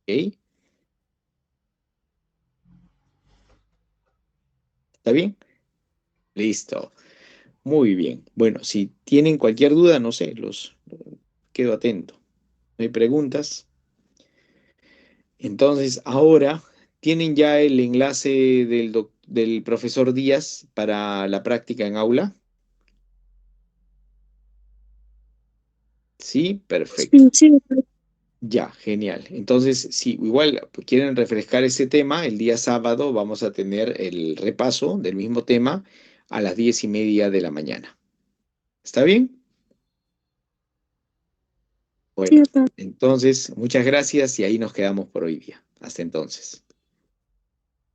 ¿Ok? ¿Está bien? Listo. Muy bien. Bueno, si tienen cualquier duda, no sé, los quedo atento. ¿No hay preguntas? Entonces, ahora tienen ya el enlace del profesor Díaz para la práctica en aula. Sí, perfecto. Sí, sí, doctor. Ya, genial. Entonces, si igual quieren refrescar ese tema, el día sábado vamos a tener el repaso del mismo tema a las 10:30 de la mañana. ¿Está bien? Sí, Bueno, doctor. entonces, muchas gracias y ahí nos quedamos por hoy día. Hasta entonces.